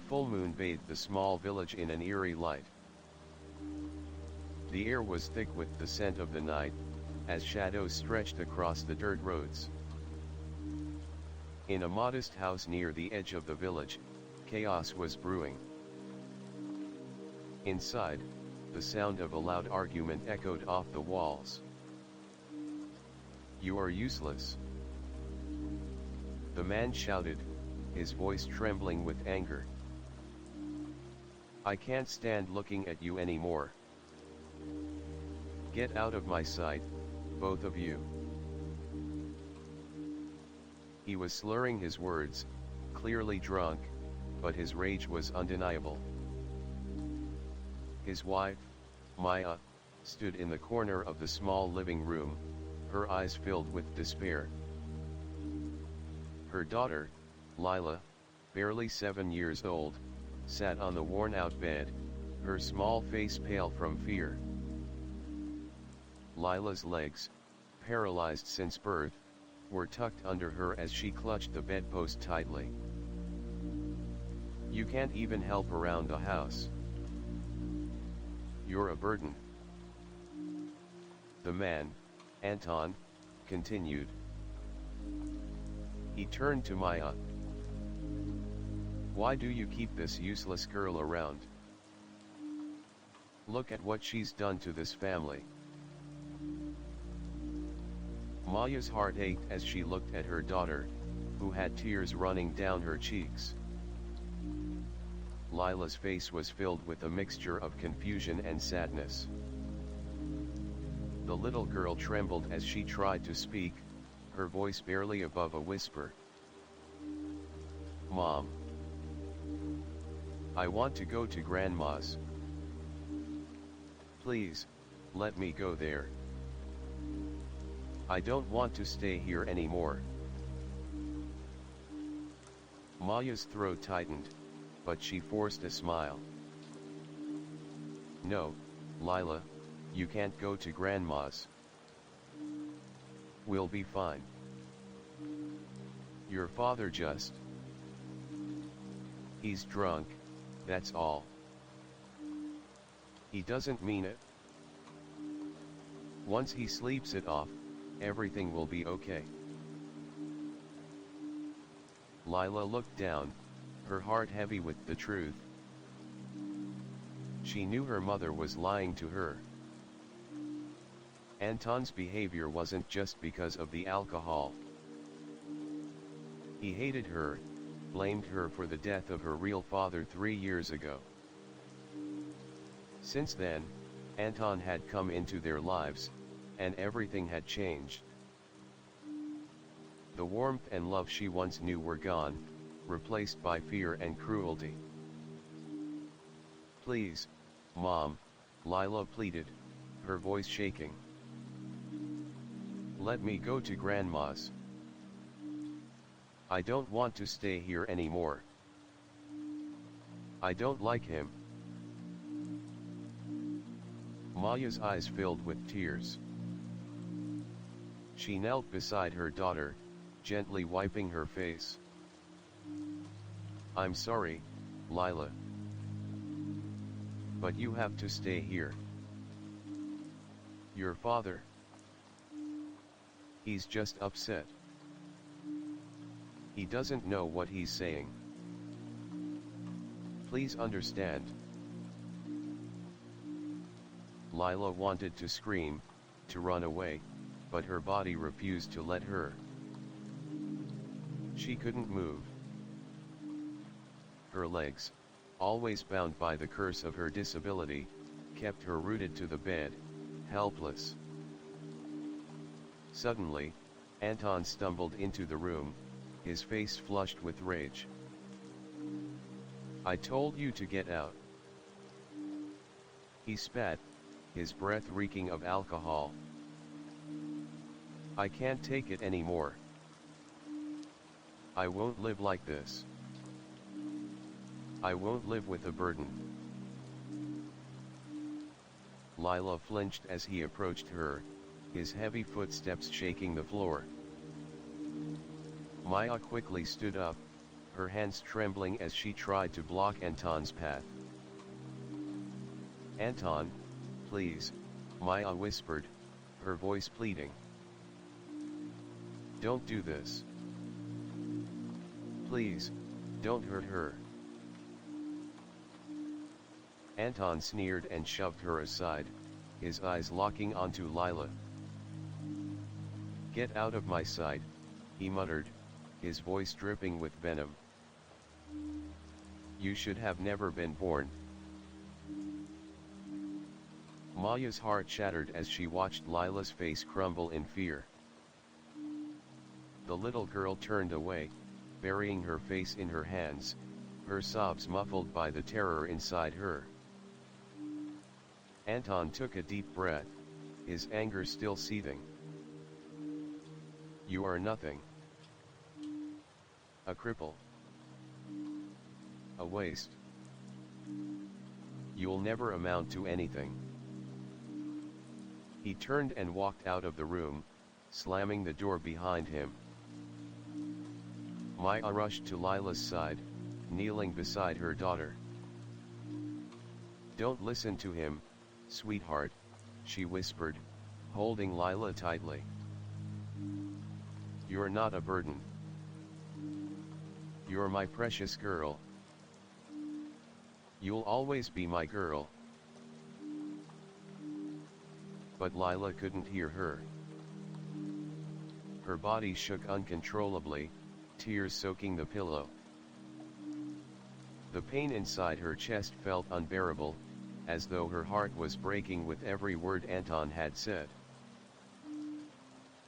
full moon bathed the small village in an eerie light. The air was thick with the scent of the night, as shadows stretched across the dirt roads. In a modest house near the edge of the village, chaos was brewing. Inside, the sound of a loud argument echoed off the walls. "You are useless," the man shouted, his voice trembling with anger. "I can't stand looking at you anymore. Get out of my sight, both of you." He was slurring his words, clearly drunk, but his rage was undeniable. His wife, Maya, stood in the corner of the small living room, her eyes filled with despair. Her daughter, Lila, barely 7 years old, sat on the worn-out bed, her small face pale from fear. Lila's legs, paralyzed since birth, were tucked under her as she clutched the bedpost tightly. "You can't even help around the house. You're a burden." The man, Anton, continued. He turned to Maya. "Why do you keep this useless girl around? Look at what she's done to this family." Maya's heart ached as she looked at her daughter, who had tears running down her cheeks. Lila's face was filled with a mixture of confusion and sadness. The little girl trembled as she tried to speak, her voice barely above a whisper. "Mom, I want to go to Grandma's. Please, let me go there. I don't want to stay here anymore." Maya's throat tightened, but she forced a smile. "No, Lila, you can't go to Grandma's. We'll be fine. Your father just... he's drunk, that's all. He doesn't mean it. Once he sleeps it off, everything will be okay." Lila looked down, her heart heavy with the truth. She knew her mother was lying to her. Anton's behavior wasn't just because of the alcohol. He hated her, blamed her for the death of her real father 3 years ago. Since then, Anton had come into their lives, and everything had changed. The warmth and love she once knew were gone, replaced by fear and cruelty. "Please, Mom," Lila pleaded, her voice shaking. "Let me go to Grandma's. I don't want to stay here anymore. I don't like him." Maya's eyes filled with tears. She knelt beside her daughter, gently wiping her face. "I'm sorry, Lila. But you have to stay here. Your father... he's just upset. He doesn't know what he's saying. Please understand." Lila wanted to scream, to run away, but her body refused to let her. She couldn't move. Her legs, always bound by the curse of her disability, kept her rooted to the bed, helpless. Suddenly, Anton stumbled into the room, his face flushed with rage. "I told you to get out." He spat, his breath reeking of alcohol. "I can't take it anymore. I won't live like this. I won't live with a burden." Lila flinched as he approached her, his heavy footsteps shaking the floor. Maya quickly stood up, her hands trembling as she tried to block Anton's path. "Anton, please," Maya whispered, her voice pleading. "Don't do this. Please, don't hurt her." Anton sneered and shoved her aside, his eyes locking onto Lila. "Get out of my sight," he muttered, his voice dripping with venom. "You should have never been born." Maya's heart shattered as she watched Lila's face crumble in fear. The little girl turned away, burying her face in her hands, her sobs muffled by the terror inside her. Anton took a deep breath, his anger still seething. "You are nothing. A cripple. A waste. You'll never amount to anything." He turned and walked out of the room, slamming the door behind him. Maya rushed to Lila's side, kneeling beside her daughter. "Don't listen to him, sweetheart," she whispered, holding Lila tightly. "You're not a burden. You're my precious girl. You'll always be my girl." But Lila couldn't hear her. Her body shook uncontrollably, tears soaking the pillow. The pain inside her chest felt unbearable, as though her heart was breaking with every word Anton had said.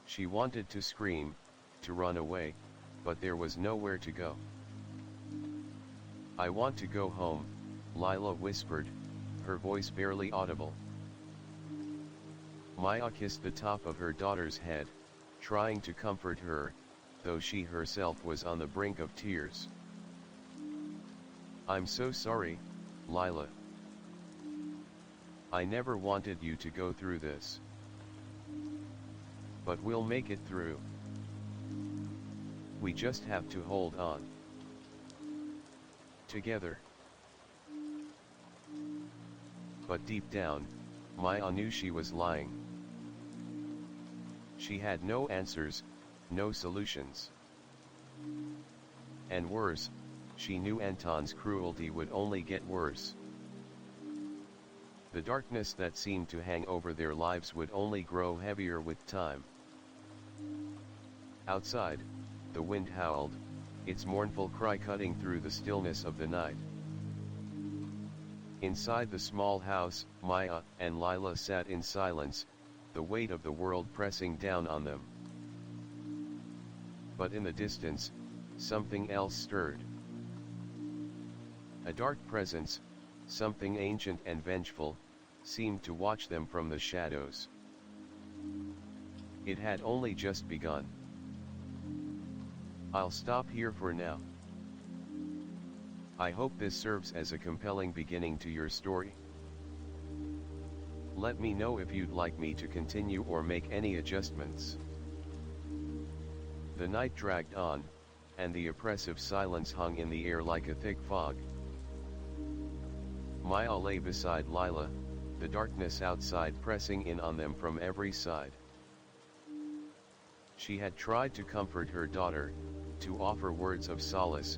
She wanted to scream, to run away, but there was nowhere to go. "I want to go home," Lila whispered, her voice barely audible. Maya kissed the top of her daughter's head, trying to comfort her, though she herself was on the brink of tears. "I'm so sorry, Lila. I never wanted you to go through this. But we'll make it through. We just have to hold on. Together." But deep down, Maya knew she was lying. She had no answers, no solutions. And worse, she knew Anton's cruelty would only get worse. The darkness that seemed to hang over their lives would only grow heavier with time. Outside, the wind howled, its mournful cry cutting through the stillness of the night. Inside the small house, Maya and Lila sat in silence, the weight of the world pressing down on them. But in the distance, something else stirred. A dark presence, something ancient and vengeful, seemed to watch them from the shadows. It had only just begun. "I'll stop here for now. I hope this serves as a compelling beginning to your story. Let me know if you'd like me to continue or make any adjustments." The night dragged on, and the oppressive silence hung in the air like a thick fog. Maya lay beside Lila, the darkness outside pressing in on them from every side. She had tried to comfort her daughter, to offer words of solace,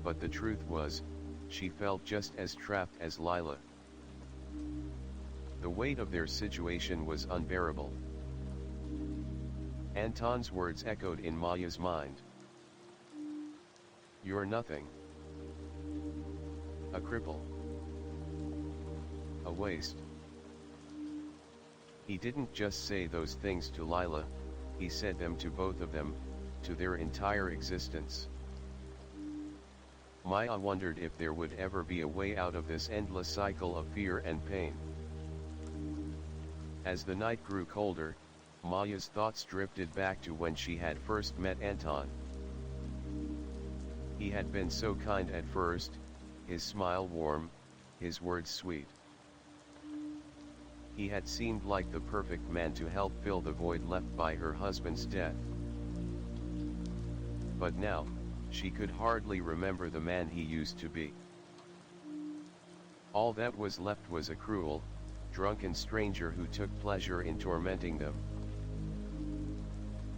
but the truth was, she felt just as trapped as Lila. The weight of their situation was unbearable. Anton's words echoed in Maya's mind. "You're nothing. A cripple. A waste." He didn't just say those things to Lila, he said them to both of them, to their entire existence. Maya wondered if there would ever be a way out of this endless cycle of fear and pain. As the night grew colder, Maya's thoughts drifted back to when she had first met Anton. He had been so kind at first, his smile warm, his words sweet. He had seemed like the perfect man to help fill the void left by her husband's death. But now, She could hardly remember the man he used to be. All that was left was a cruel, drunken stranger who took pleasure in tormenting them.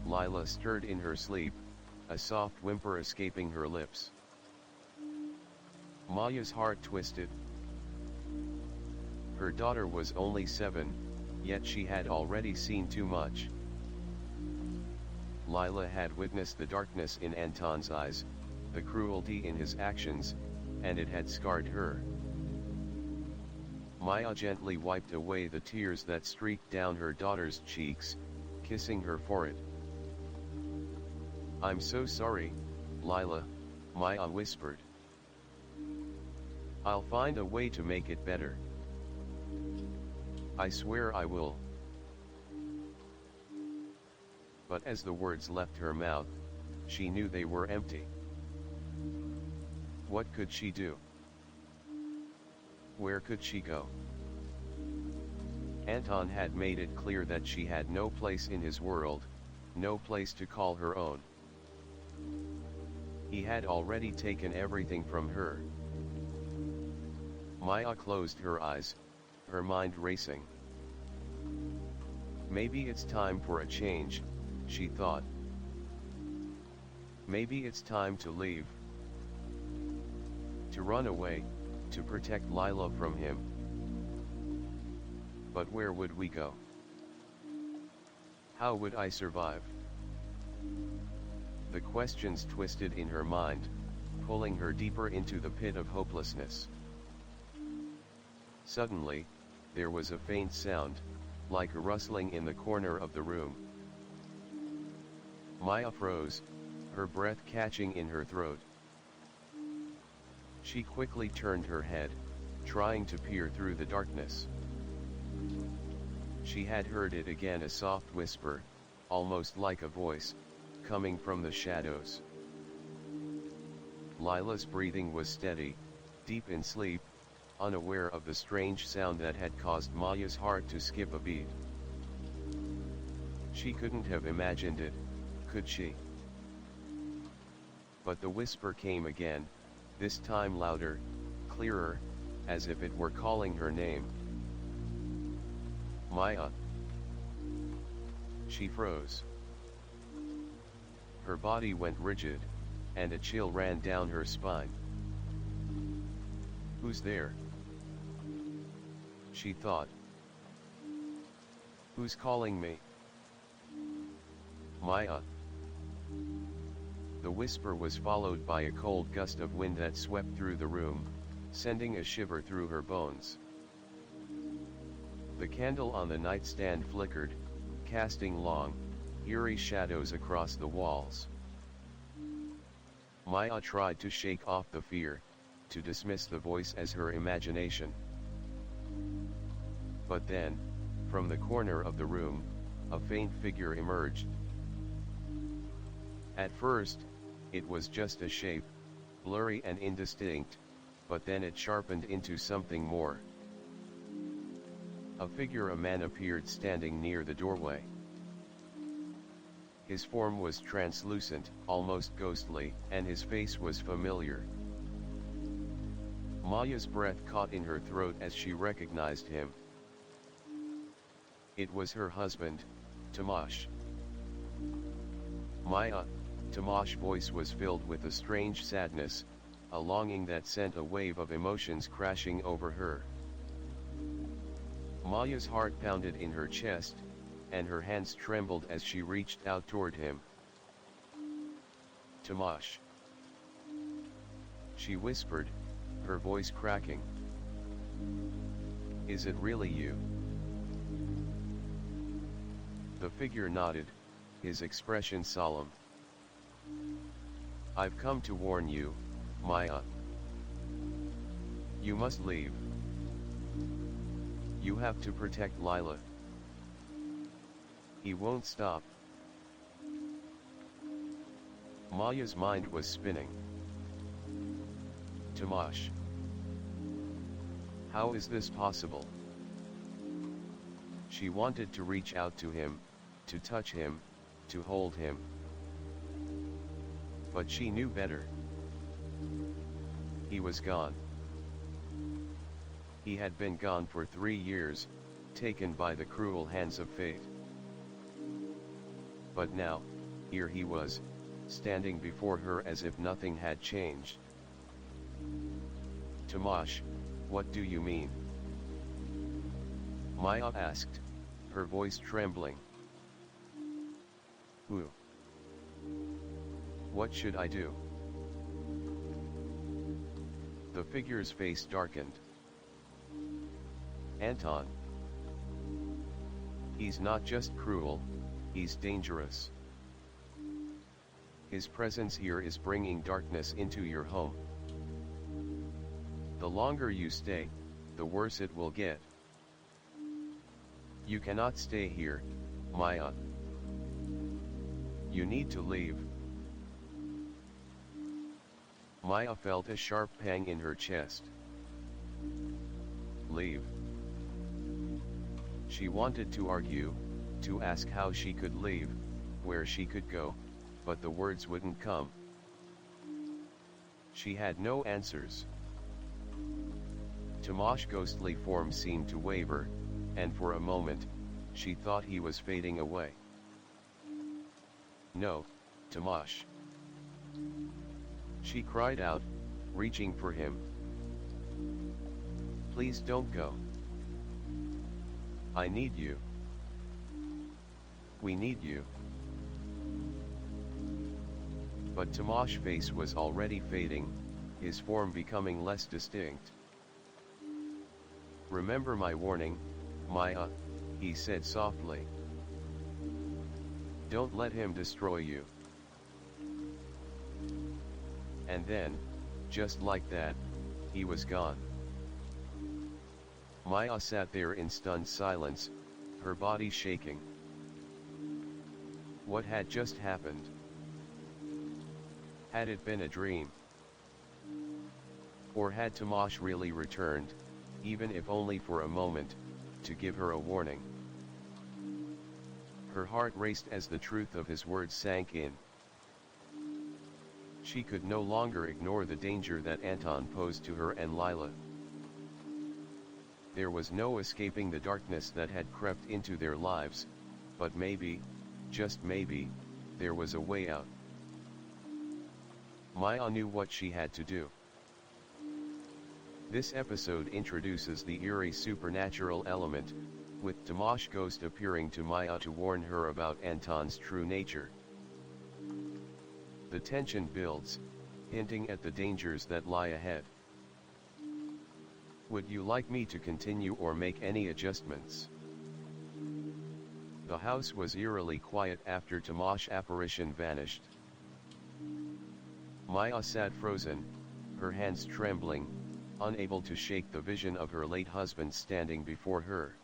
Lila stirred in her sleep, a soft whimper escaping her lips. Maya's heart twisted. Her daughter was only 7, yet she had already seen too much. Lila had witnessed the darkness in Anton's eyes, the cruelty in his actions, and it had scarred her. Maya gently wiped away the tears that streaked down her daughter's cheeks, kissing her forehead. "I'm so sorry, Lila," Maya whispered. "I'll find a way to make it better. I swear I will." But as the words left her mouth, she knew they were empty. What could she do? Where could she go? Anton had made it clear that she had no place in his world, no place to call her own. He had already taken everything from her. Maya closed her eyes, her mind racing. Maybe it's time for a change, she thought. Maybe it's time to leave. To run away, to protect Lila from him. But where would we go? How would I survive? The questions twisted in her mind, pulling her deeper into the pit of hopelessness. Suddenly, there was a faint sound, like a rustling in the corner of the room. Maya froze, her breath catching in her throat. She quickly turned her head, trying to peer through the darkness. She had heard it again, a soft whisper, almost like a voice, coming from the shadows. Lila's breathing was steady, deep in sleep, unaware of the strange sound that had caused Maya's heart to skip a beat. She couldn't have imagined it, could she? But the whisper came again, this time louder, clearer, as if it were calling her name. Maya. She froze. Her body went rigid, and a chill ran down her spine. Who's there? She thought. Who's calling me? Maya. The whisper was followed by a cold gust of wind that swept through the room, sending a shiver through her bones. The candle on the nightstand flickered, casting long, eerie shadows across the walls. Maya tried to shake off the fear, to dismiss the voice as her imagination. But then, from the corner of the room, a faint figure emerged. At first, it was just a shape, blurry and indistinct, but then it sharpened into something more. A man appeared standing near the doorway. His form was translucent, almost ghostly, and his face was familiar. Maya's breath caught in her throat as she recognized him. It was her husband, Tomasz. Maya, Tomasz's voice was filled with a strange sadness, a longing that sent a wave of emotions crashing over her. Maya's heart pounded in her chest, and her hands trembled as she reached out toward him. Tomasz. She whispered, her voice cracking. Is it really you? The figure nodded, his expression solemn. I've come to warn you, Maya. You must leave. You have to protect Lila. He won't stop. Maya's mind was spinning. Tomasz. How is this possible? She wanted to reach out to him, to touch him, to hold him. But she knew better. He was gone. He had been gone for 3 years, taken by the cruel hands of fate. But now, here he was, standing before her as if nothing had changed. "Tomasz, what do you mean?" Maya asked, her voice trembling. "Who? What should I do?" The figure's face darkened. "Anton. He's not just cruel, he's dangerous. His presence here is bringing darkness into your home. The longer you stay, the worse it will get. You cannot stay here, Maya. You need to leave." Maya felt a sharp pang in her chest. Leave. She wanted to argue, to ask how she could leave, where she could go, but the words wouldn't come. She had no answers. Tomasz's ghostly form seemed to waver, and for a moment, she thought he was fading away. "No, Tomasz," she cried out, reaching for him. "Please don't go. I need you. We need you." But Tomasz's face was already fading, his form becoming less distinct. "Remember my warning, Maya," he said softly. "Don't let him destroy you." And then, just like that, he was gone. Maya sat there in stunned silence, her body shaking. What had just happened? Had it been a dream? Or had Tomasz really returned, even if only for a moment, to give her a warning? Her heart raced as the truth of his words sank in. She could no longer ignore the danger that Anton posed to her and Lila. There was no escaping the darkness that had crept into their lives, but maybe, just maybe, there was a way out. Maya knew what she had to do. This episode introduces the eerie supernatural element, with Tomasz's ghost appearing to Maya to warn her about Anton's true nature. The tension builds, hinting at the dangers that lie ahead. Would you like me to continue or make any adjustments? The house was eerily quiet after Tomasz's apparition vanished. Maya sat frozen, her hands trembling, unable to shake the vision of her late husband standing before her.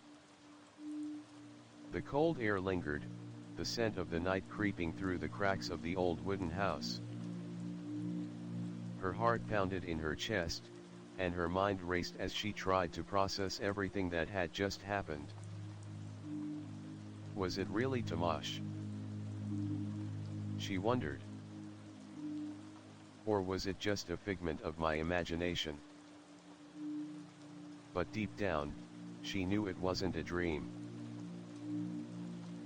The cold air lingered, the scent of the night creeping through the cracks of the old wooden house. Her heart pounded in her chest, and her mind raced as she tried to process everything that had just happened. Was it really Tomasz? She wondered. Or was it just a figment of my imagination? But deep down, she knew it wasn't a dream.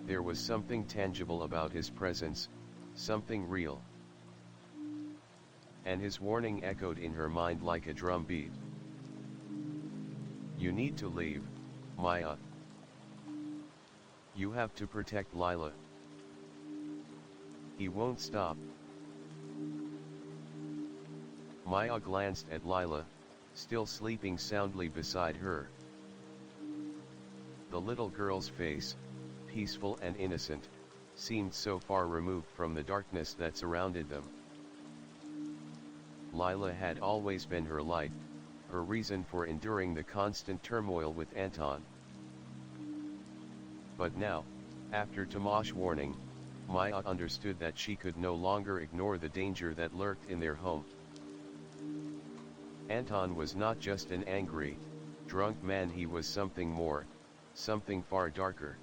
There was something tangible about his presence, something real. And his warning echoed in her mind like a drumbeat. You need to leave, Maya. You have to protect Lila. He won't stop. Maya glanced at Lila, still sleeping soundly beside her. The little girl's face, peaceful and innocent, seemed so far removed from the darkness that surrounded them. Lila had always been her light, her reason for enduring the constant turmoil with Anton. But now, after Tomasz's warning, Maya understood that she could no longer ignore the danger that lurked in their home. Anton was not just an angry, drunk man, he was something more, something far darker.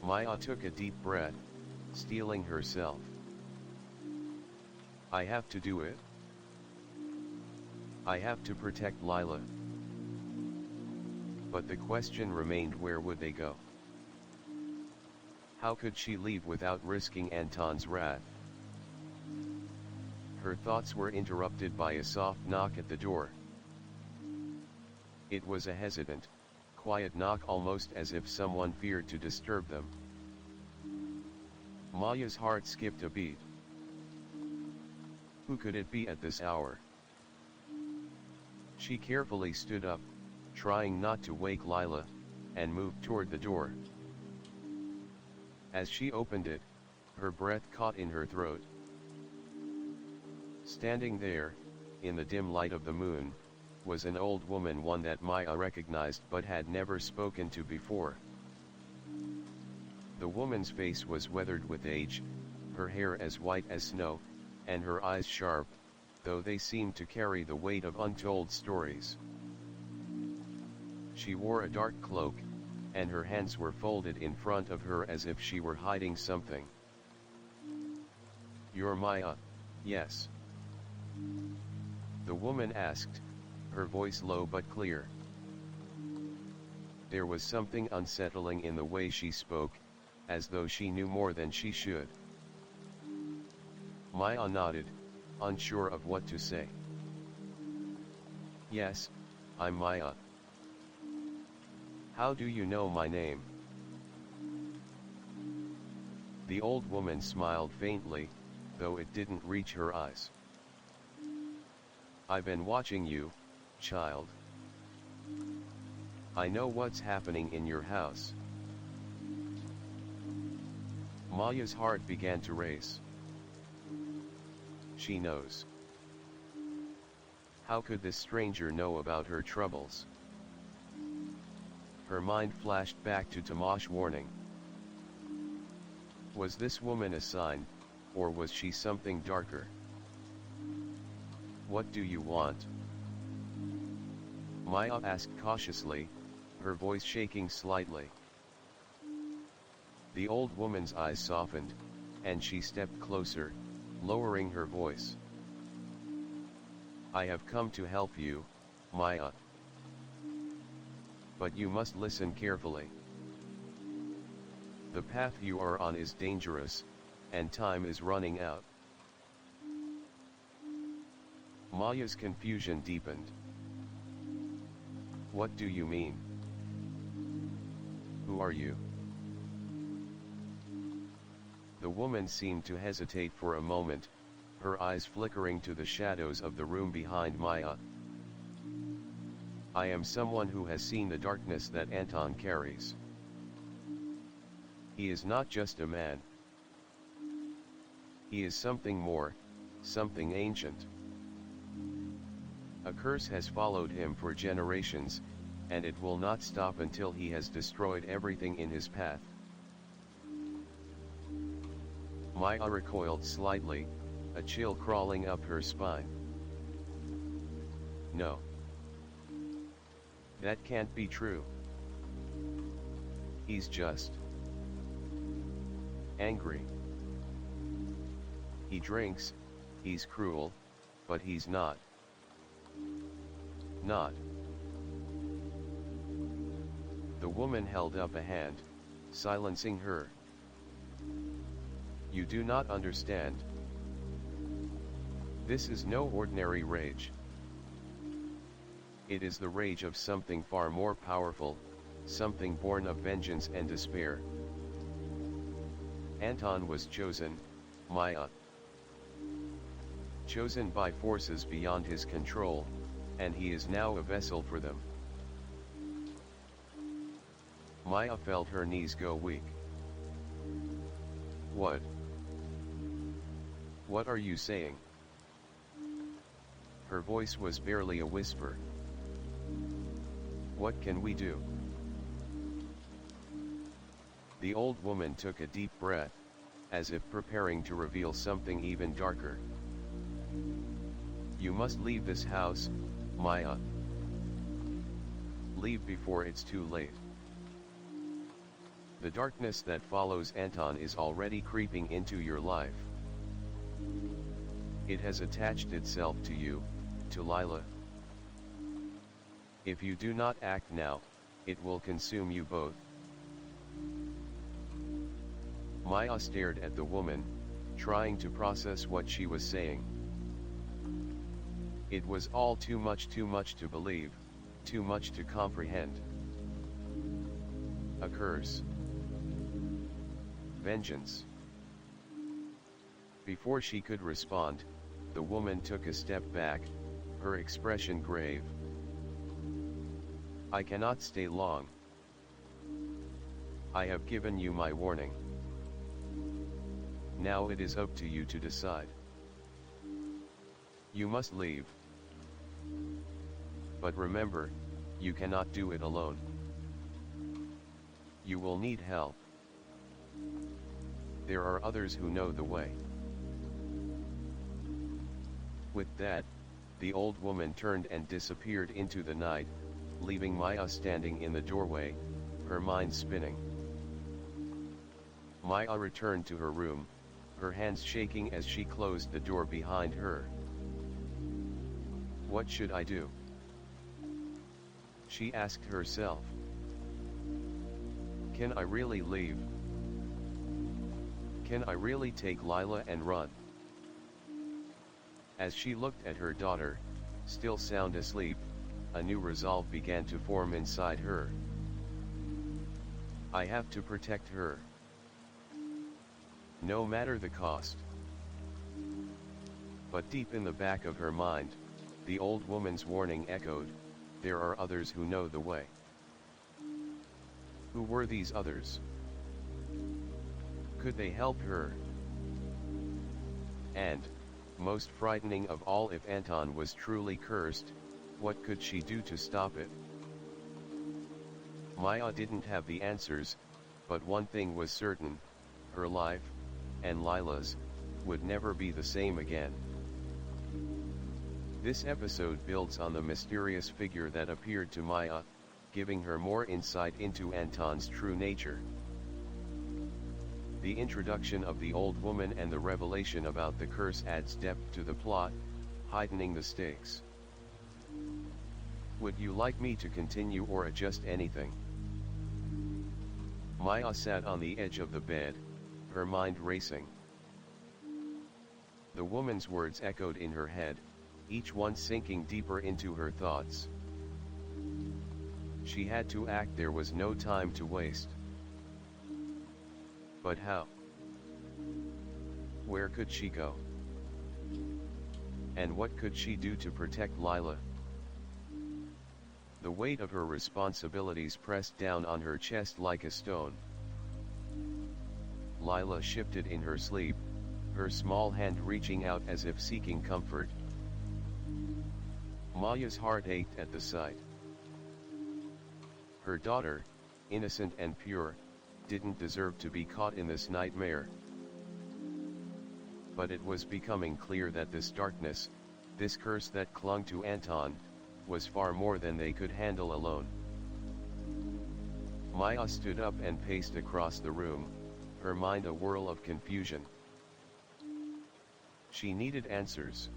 Maya took a deep breath, steeling herself. I have to do it. I have to protect Lila. But the question remained, where would they go? How could she leave without risking Anton's wrath? Her thoughts were interrupted by a soft knock at the door. It was a hesitant, quiet knock, almost as if someone feared to disturb them. Maya's heart skipped a beat. Who could it be at this hour? She carefully stood up, trying not to wake Lila, and moved toward the door. As she opened it, her breath caught in her throat. Standing there, in the dim light of the moon, was an old woman, one that Maya recognized but had never spoken to before. The woman's face was weathered with age, her hair as white as snow, and her eyes sharp, though they seemed to carry the weight of untold stories. She wore a dark cloak, and her hands were folded in front of her as if she were hiding something. "You're Maya, yes?" the woman asked, her voice low but clear. There was something unsettling in the way she spoke, as though she knew more than she should. Maya nodded, unsure of what to say. "Yes, I'm Maya." "How do you know my name?" The old woman smiled faintly, though it didn't reach her eyes. "I've been watching you, child. I know what's happening in your house." Maya's heart began to race. She knows. How could this stranger know about her troubles? Her mind flashed back to Tamash's warning. Was this woman a sign, or was she something darker? "What do you want?" Maya asked cautiously, her voice shaking slightly. The old woman's eyes softened, and she stepped closer, lowering her voice. "I have come to help you, Maya. But you must listen carefully. The path you are on is dangerous, and time is running out." Maya's confusion deepened. "What do you mean? Who are you?" The woman seemed to hesitate for a moment, her eyes flickering to the shadows of the room behind Maya. "I am someone who has seen the darkness that Anton carries. He is not just a man. He is something more, something ancient. A curse has followed him for generations, and it will not stop until he has destroyed everything in his path." Maya recoiled slightly, a chill crawling up her spine. "No. That can't be true. He's just angry. He drinks, he's cruel, but he's not. Not." The woman held up a hand, silencing her. "You do not understand. This is no ordinary rage. It is the rage of something far more powerful, something born of vengeance and despair. Anton was chosen, Maya. Chosen by forces beyond his control, and he is now a vessel for them." Maya felt her knees go weak. "What? What are you saying?" Her voice was barely a whisper. "What can we do?" The old woman took a deep breath, as if preparing to reveal something even darker. "You must leave this house, Maya. Leave before it's too late. The darkness that follows Anton is already creeping into your life. It has attached itself to you, to Lila. If you do not act now, it will consume you both. Maya stared at the woman, trying to process what she was saying. It was all too much to believe, too much to comprehend. A curse. Vengeance. Before she could respond, the woman took a step back, her expression grave. I cannot stay long. I have given you my warning. Now it is up to you to decide. You must leave. But remember, you cannot do it alone. You will need help. There are others who know the way. With that, the old woman turned and disappeared into the night, leaving Maya standing in the doorway, her mind spinning. Maya returned to her room, her hands shaking as she closed the door behind her. What should I do? She asked herself. Can I really leave? Can I really take Lila and run? As she looked at her daughter, still sound asleep, a new resolve began to form inside her. I have to protect her. No matter the cost. But deep in the back of her mind, the old woman's warning echoed, there are others who know the way. Who were these others? Could they help her? And, most frightening of all, if Anton was truly cursed, what could she do to stop it? Maya didn't have the answers, but one thing was certain, her life, and Lila's, would never be the same again. This episode builds on the mysterious figure that appeared to Maya, giving her more insight into Anton's true nature. The introduction of the old woman and the revelation about the curse adds depth to the plot, heightening the stakes. Would you like me to continue or adjust anything? Maya sat on the edge of the bed, her mind racing. The woman's words echoed in her head, each one sinking deeper into her thoughts. She had to act, there was no time to waste. But how? Where could she go? And what could she do to protect Lila? The weight of her responsibilities pressed down on her chest like a stone. Lila shifted in her sleep, her small hand reaching out as if seeking comfort. Maya's heart ached at the sight. Her daughter, innocent and pure, didn't deserve to be caught in this nightmare. But it was becoming clear that this darkness, this curse that clung to Anton, was far more than they could handle alone. Maya stood up and paced across the room, her mind a whirl of confusion. She needed answers.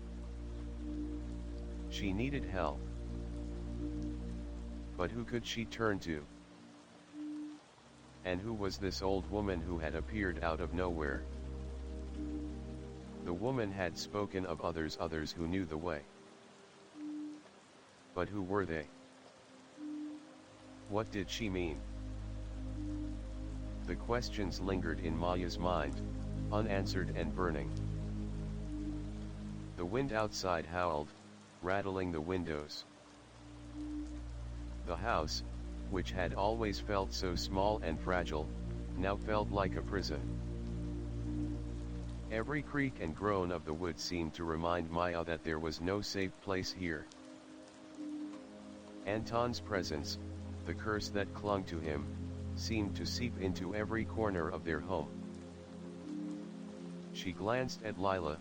She needed help. But who could she turn to? And who was this old woman who had appeared out of nowhere? The woman had spoken of others who knew the way. But who were they? What did she mean? The questions lingered in Maya's mind, unanswered and burning. The wind outside howled, rattling the windows. The house, which had always felt so small and fragile, now felt like a prison. Every creak and groan of the wood seemed to remind Maya that there was no safe place here. Anton's presence, the curse that clung to him, seemed to seep into every corner of their home. She glanced at Lila,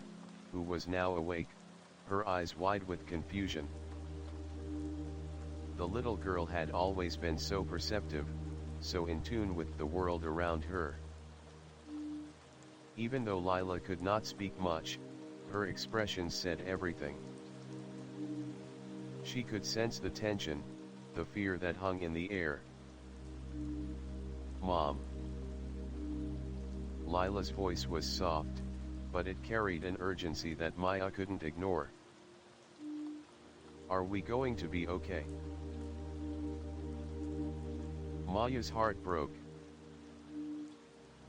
who was now awake, her eyes wide with confusion. The little girl had always been so perceptive, so in tune with the world around her. Even though Lila could not speak much, Her expression said everything. She could sense the tension, the fear that hung in the air. "Mom." Lila's voice was soft, but it carried an urgency that Maya couldn't ignore. "Are we going to be okay?" Maya's heart broke.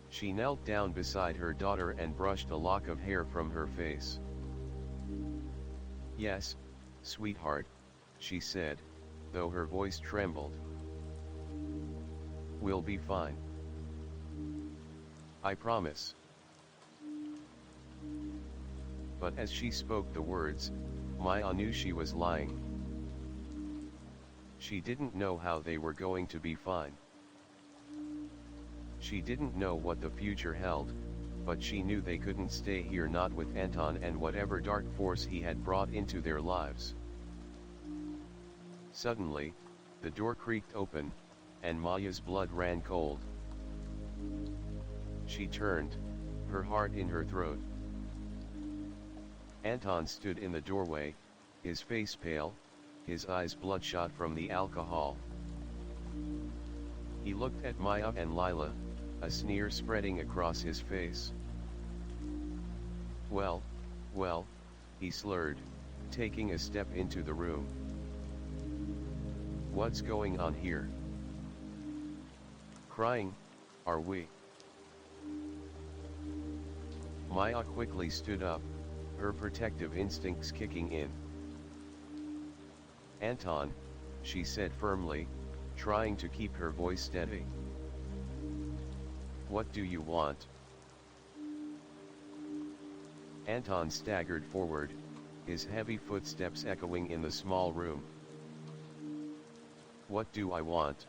She knelt down beside her daughter and brushed a lock of hair from her face. "Yes, sweetheart," she said, though her voice trembled. "We'll be fine. I promise." But as she spoke the words, Maya knew she was lying. She didn't know how they were going to be fine. She didn't know what the future held, but she knew they couldn't stay here, not with Anton and whatever dark force he had brought into their lives. Suddenly, the door creaked open, and Maya's blood ran cold. She turned, her heart in her throat. Anton stood in the doorway, his face pale, his eyes bloodshot from the alcohol. He looked at Maya and Lila, a sneer spreading across his face. Well, he slurred, taking a step into the room. "What's going on here? Crying, are we?" Maya quickly stood up, her protective instincts kicking in. "Anton," she said firmly, trying to keep her voice steady. "What do you want?" Anton staggered forward, his heavy footsteps echoing in the small room. "What do I want?"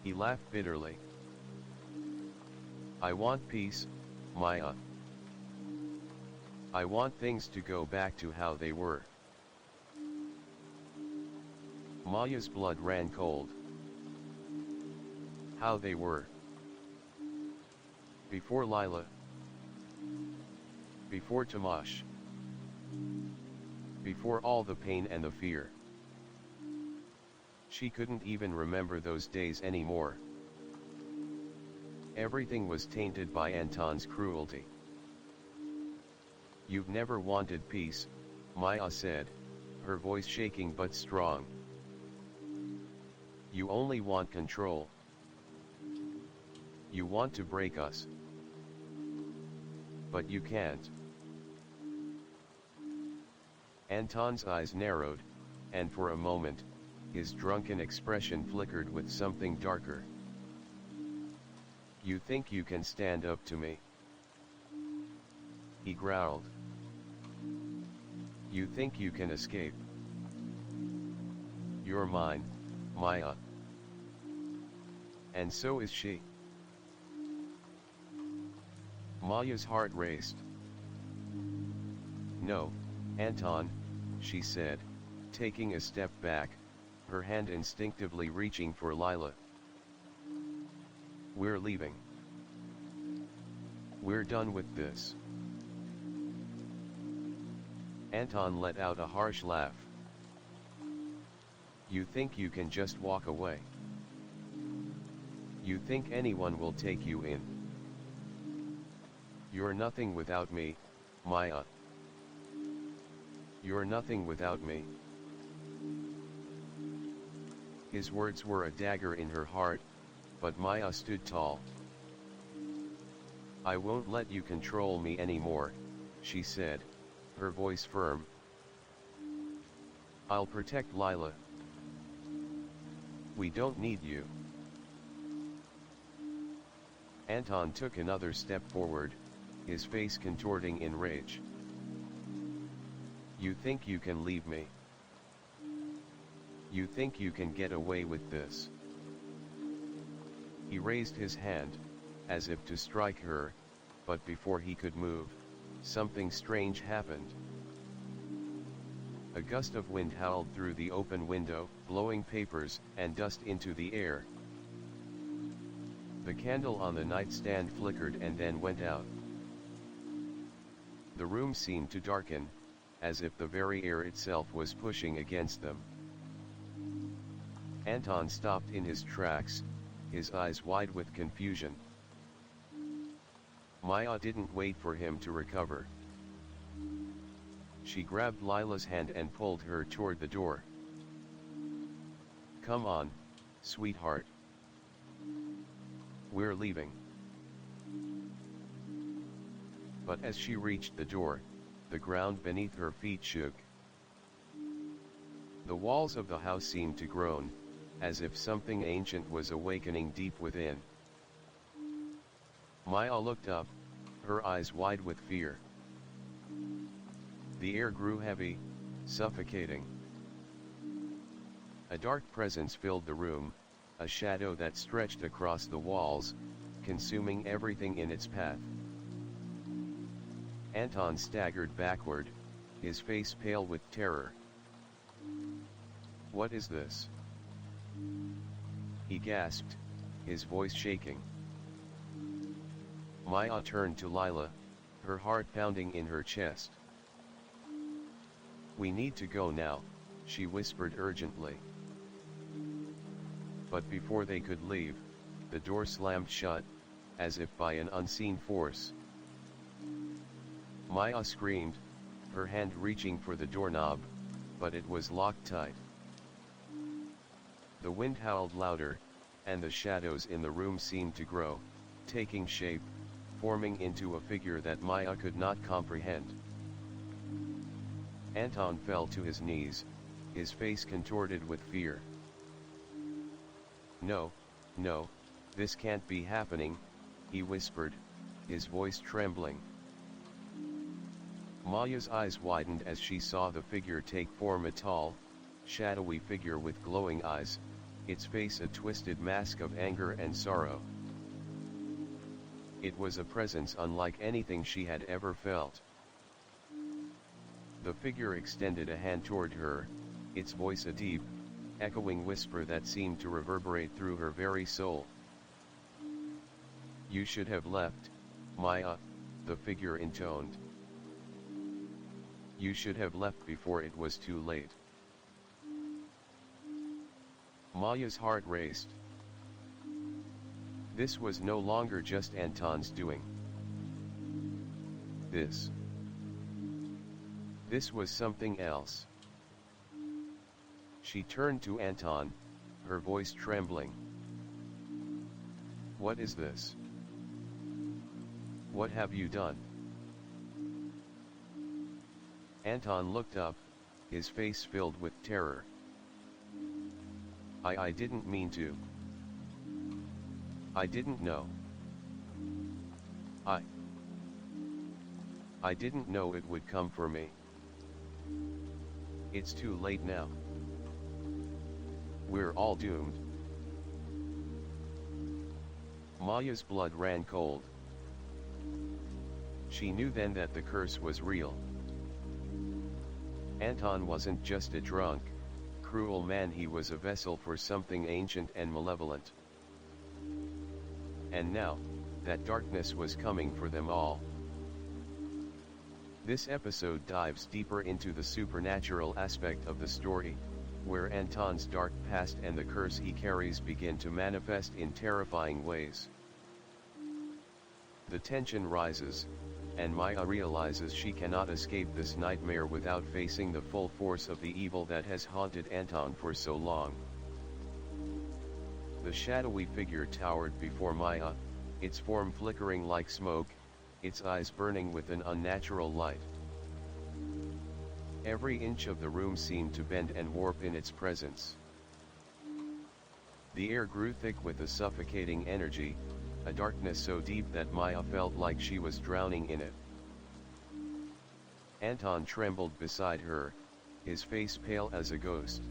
He laughed bitterly. "I want peace, Maya. I want things to go back to how they were." Maya's blood ran cold. How they were. Before Lila. Before Tomash. Before all the pain and the fear. She couldn't even remember those days anymore. Everything was tainted by Anton's cruelty. "You've never wanted peace," Maya said, her voice shaking but strong. "You only want control. You want to break us. But you can't." Anton's eyes narrowed, and for a moment, his drunken expression flickered with something darker. "You think you can stand up to me?" he growled. "You think you can escape? You're mine, Maya. And so is she." Maya's heart raced. "No, Anton," she said, taking a step back, her hand instinctively reaching for Lila. "We're leaving. We're done with this." Anton let out a harsh laugh. "You think you can just walk away? You think anyone will take you in? You're nothing without me, Maya. You're nothing without me." His words were a dagger in her heart, but Maya stood tall. "I won't let you control me anymore," she said, her voice firm. "I'll protect Lila. We don't need you." Anton took another step forward, his face contorting in rage. "You think you can leave me? You think you can get away with this?" He raised his hand, as if to strike her, but before he could move, something strange happened. A gust of wind howled through the open window, blowing papers and dust into the air. The candle on the nightstand flickered and then went out. The room seemed to darken, as if the very air itself was pushing against them. Anton stopped in his tracks, his eyes wide with confusion. Maya didn't wait for him to recover. She grabbed Lila's hand and pulled her toward the door. "Come on, sweetheart. We're leaving." But as she reached the door, the ground beneath her feet shook. The walls of the house seemed to groan, as if something ancient was awakening deep within. Maya looked up, her eyes wide with fear. The air grew heavy, suffocating. A dark presence filled the room, a shadow that stretched across the walls, consuming everything in its path. Anton staggered backward, his face pale with terror. "What is this?" he gasped, his voice shaking. Maya turned to Lila, her heart pounding in her chest. "We need to go now," she whispered urgently. But before they could leave, the door slammed shut, as if by an unseen force. Maya screamed, her hand reaching for the doorknob, but it was locked tight. The wind howled louder, and the shadows in the room seemed to grow, taking shape, forming into a figure that Maya could not comprehend. Anton fell to his knees, his face contorted with fear. "No, no, this can't be happening," he whispered, his voice trembling. Maya's eyes widened as she saw the figure take form, a tall, shadowy figure with glowing eyes, its face a twisted mask of anger and sorrow. It was a presence unlike anything she had ever felt. The figure extended a hand toward her, its voice a deep, echoing whisper that seemed to reverberate through her very soul. "You should have left, Maya," the figure intoned. "You should have left before it was too late." Maya's heart raced. This was no longer just Anton's doing. This was something else. She turned to Anton, her voice trembling. "What is this? What have you done?" Anton looked up, his face filled with terror. I didn't mean to. I didn't know. I didn't know it would come for me. It's too late now. We're all doomed." Maya's blood ran cold. She knew then that the curse was real. Anton wasn't just a drunk, cruel man, he was a vessel for something ancient and malevolent. And now, that darkness was coming for them all. This episode dives deeper into the supernatural aspect of the story, where Anton's dark past and the curse he carries begin to manifest in terrifying ways. The tension rises, and Maya realizes she cannot escape this nightmare without facing the full force of the evil that has haunted Anton for so long. The shadowy figure towered before Maya, its form flickering like smoke, its eyes burning with an unnatural light. Every inch of the room seemed to bend and warp in its presence. The air grew thick with a suffocating energy, a darkness so deep that Maya felt like she was drowning in it. Anton trembled beside her, his face pale as a ghost.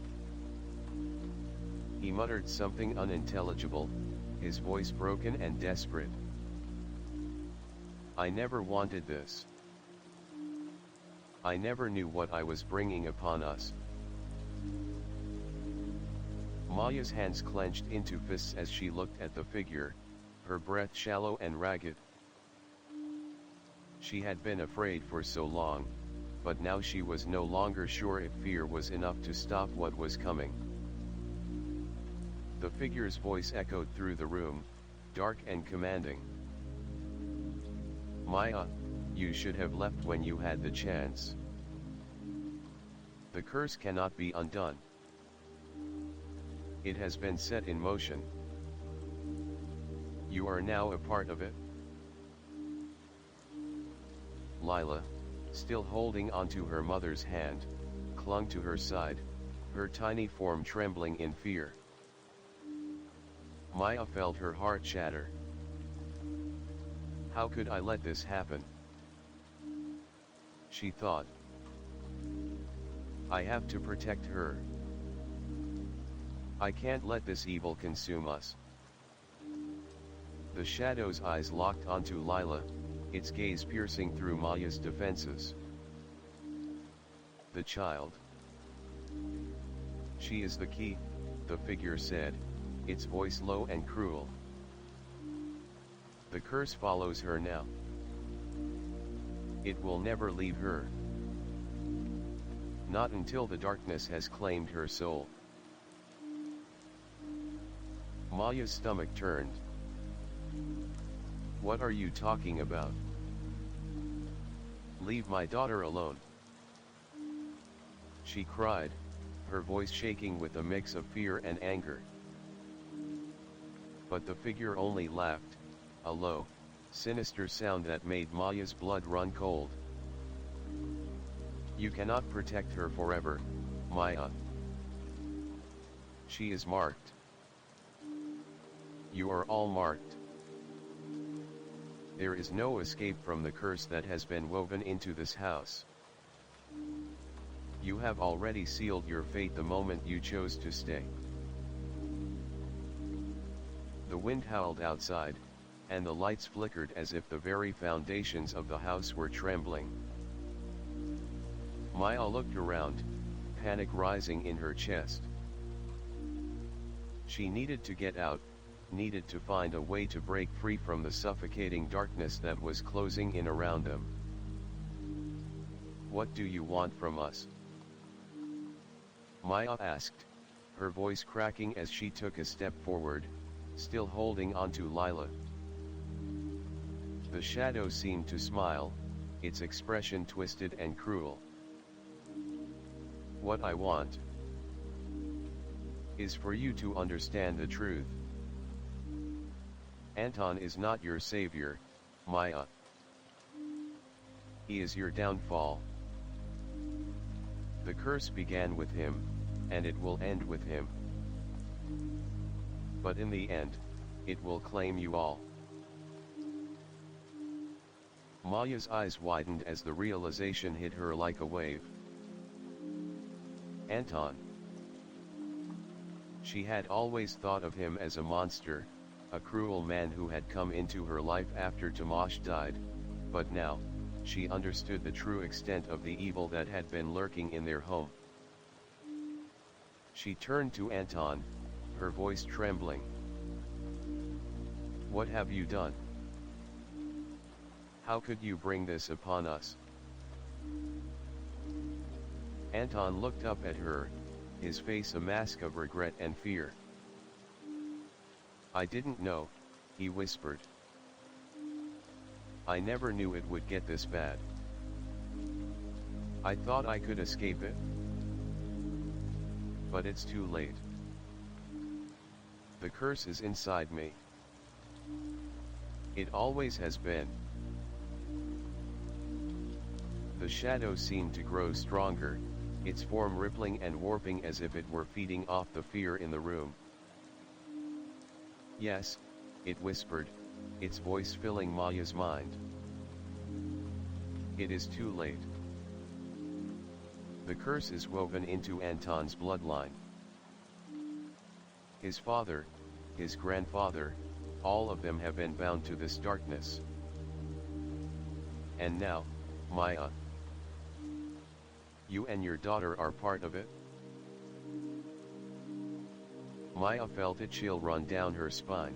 He muttered something unintelligible, his voice broken and desperate. "I never wanted this. I never knew what I was bringing upon us." Maya's hands clenched into fists as she looked at the figure, her breath shallow and ragged. She had been afraid for so long, but now she was no longer sure if fear was enough to stop what was coming. The figure's voice echoed through the room, dark and commanding. "Maya, you should have left when you had the chance. The curse cannot be undone. It has been set in motion. You are now a part of it." Lila, still holding onto her mother's hand, clung to her side, her tiny form trembling in fear. Maya felt her heart shatter. How could I let this happen? She thought. I have to protect her. I can't let this evil consume us. The shadow's eyes locked onto Lila, its gaze piercing through Maya's defenses. The child. She is the key, the figure said, its voice low and cruel. The curse follows her now. It will never leave her. Not until the darkness has claimed her soul. Maya's stomach turned. What are you talking about? Leave my daughter alone. She cried, her voice shaking with a mix of fear and anger. But the figure only laughed, a low, sinister sound that made Maya's blood run cold. You cannot protect her forever, Maya. She is marked. You are all marked. There is no escape from the curse that has been woven into this house. You have already sealed your fate the moment you chose to stay. The wind howled outside, and the lights flickered as if the very foundations of the house were trembling. Maya looked around, panic rising in her chest. She needed to get out, needed to find a way to break free from the suffocating darkness that was closing in around them. What do you want from us? Maya asked, her voice cracking as she took a step forward, still holding onto Lila. The shadow seemed to smile, its expression twisted and cruel. What I want is for you to understand the truth. Anton is not your savior, Maya. He is your downfall. The curse began with him, and it will end with him. But in the end, it will claim you all. Maya's eyes widened as the realization hit her like a wave. Anton. She had always thought of him as a monster, a cruel man who had come into her life after Tomasz died, but now, she understood the true extent of the evil that had been lurking in their home. She turned to Anton, her voice trembling. What have you done? How could you bring this upon us? Anton looked up at her, his face a mask of regret and fear. I didn't know, he whispered. I never knew it would get this bad. I thought I could escape it. But it's too late. The curse is inside me. It always has been. The shadow seemed to grow stronger, its form rippling and warping as if it were feeding off the fear in the room. Yes, it whispered, its voice filling Maya's mind. It is too late. The curse is woven into Anton's bloodline. His father, his grandfather, all of them have been bound to this darkness. And now, Maya, you and your daughter are part of it? Maya felt a chill run down her spine.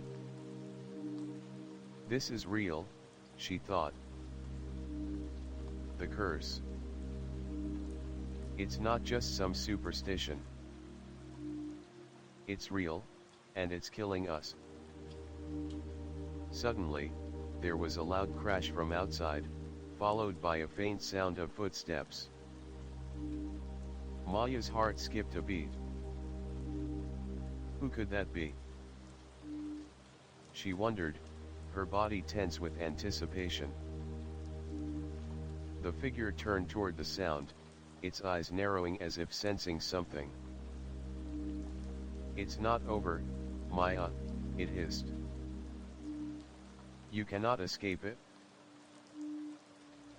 This is real, she thought. The curse. It's not just some superstition. It's real, and it's killing us. Suddenly, there was a loud crash from outside, followed by a faint sound of footsteps. Maya's heart skipped a beat. Who could that be? She wondered, her body tense with anticipation. The figure turned toward the sound, its eyes narrowing as if sensing something. It's not over, Maya, it hissed. You cannot escape it.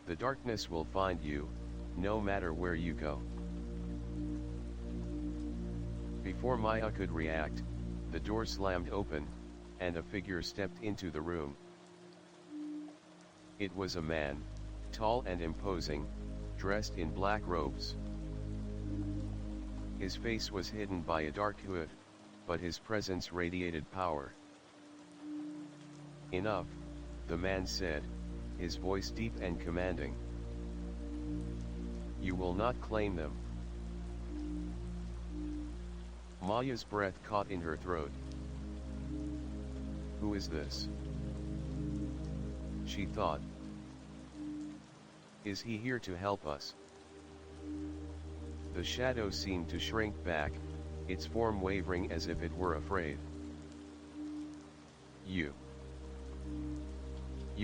The darkness will find you, no matter where you go. Before Maya could react, the door slammed open, and a figure stepped into the room. It was a man, tall and imposing, dressed in black robes. His face was hidden by a dark hood, but his presence radiated power. Enough, the man said, his voice deep and commanding. You will not claim them. Maya's breath caught in her throat. Who is this? She thought. Is he here to help us? The shadow seemed to shrink back, its form wavering as if it were afraid. You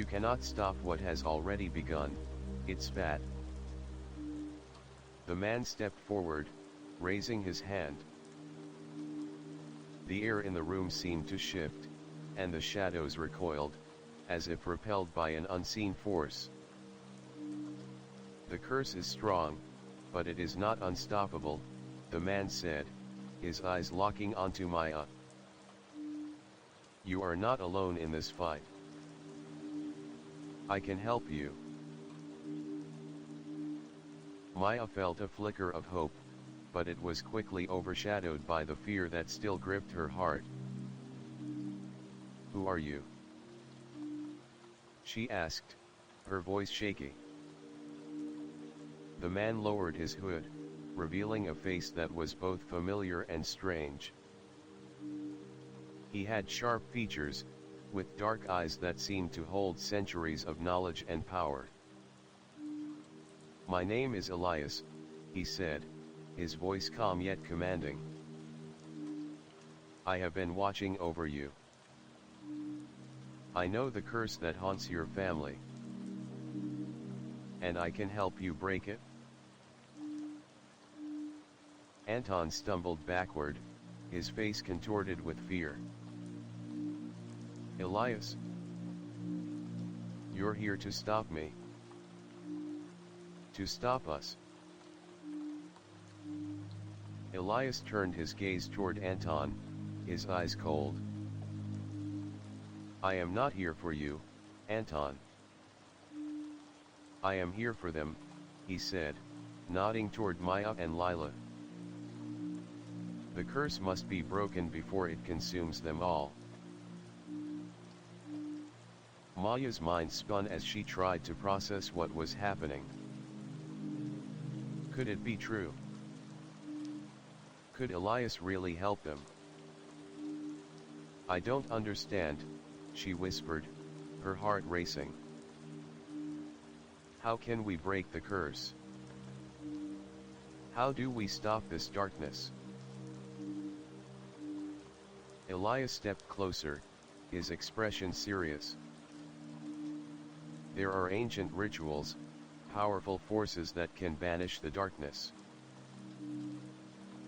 cannot stop what has already begun, it spat. The man stepped forward, raising his hand. The air in the room seemed to shift, and the shadows recoiled, as if repelled by an unseen force. The curse is strong, but it is not unstoppable, the man said, his eyes locking onto Maya. You are not alone in this fight. I can help you. Maya felt a flicker of hope, but it was quickly overshadowed by the fear that still gripped her heart. Who are you? She asked, her voice shaky. The man lowered his hood, revealing a face that was both familiar and strange. He had sharp features, with dark eyes that seemed to hold centuries of knowledge and power. My name is Elias, he said, his voice calm yet commanding. I have been watching over you. I know the curse that haunts your family. And I can help you break it. Anton stumbled backward, his face contorted with fear. Elias, you're here to stop me. To stop us. Elias turned his gaze toward Anton, his eyes cold. I am not here for you, Anton. I am here for them, he said, nodding toward Maya and Lila. The curse must be broken before it consumes them all. Maya's mind spun as she tried to process what was happening. Could it be true? Could Elias really help them? I don't understand, she whispered, her heart racing. How can we break the curse? How do we stop this darkness? Elias stepped closer, his expression serious. There are ancient rituals, powerful forces that can banish the darkness.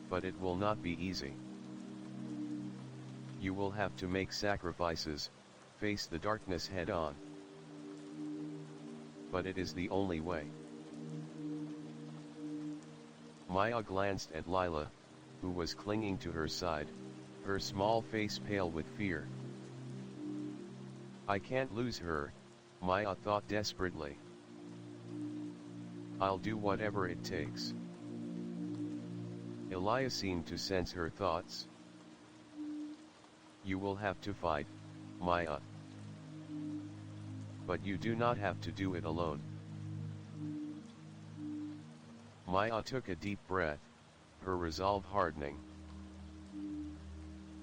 But it will not be easy. You will have to make sacrifices, face the darkness head on. But it is the only way. Maya glanced at Lila, who was clinging to her side, her small face pale with fear. I can't lose her, Maya thought desperately. I'll do whatever it takes. Elias seemed to sense her thoughts. You will have to fight, Maya. But you do not have to do it alone. Maya took a deep breath, her resolve hardening.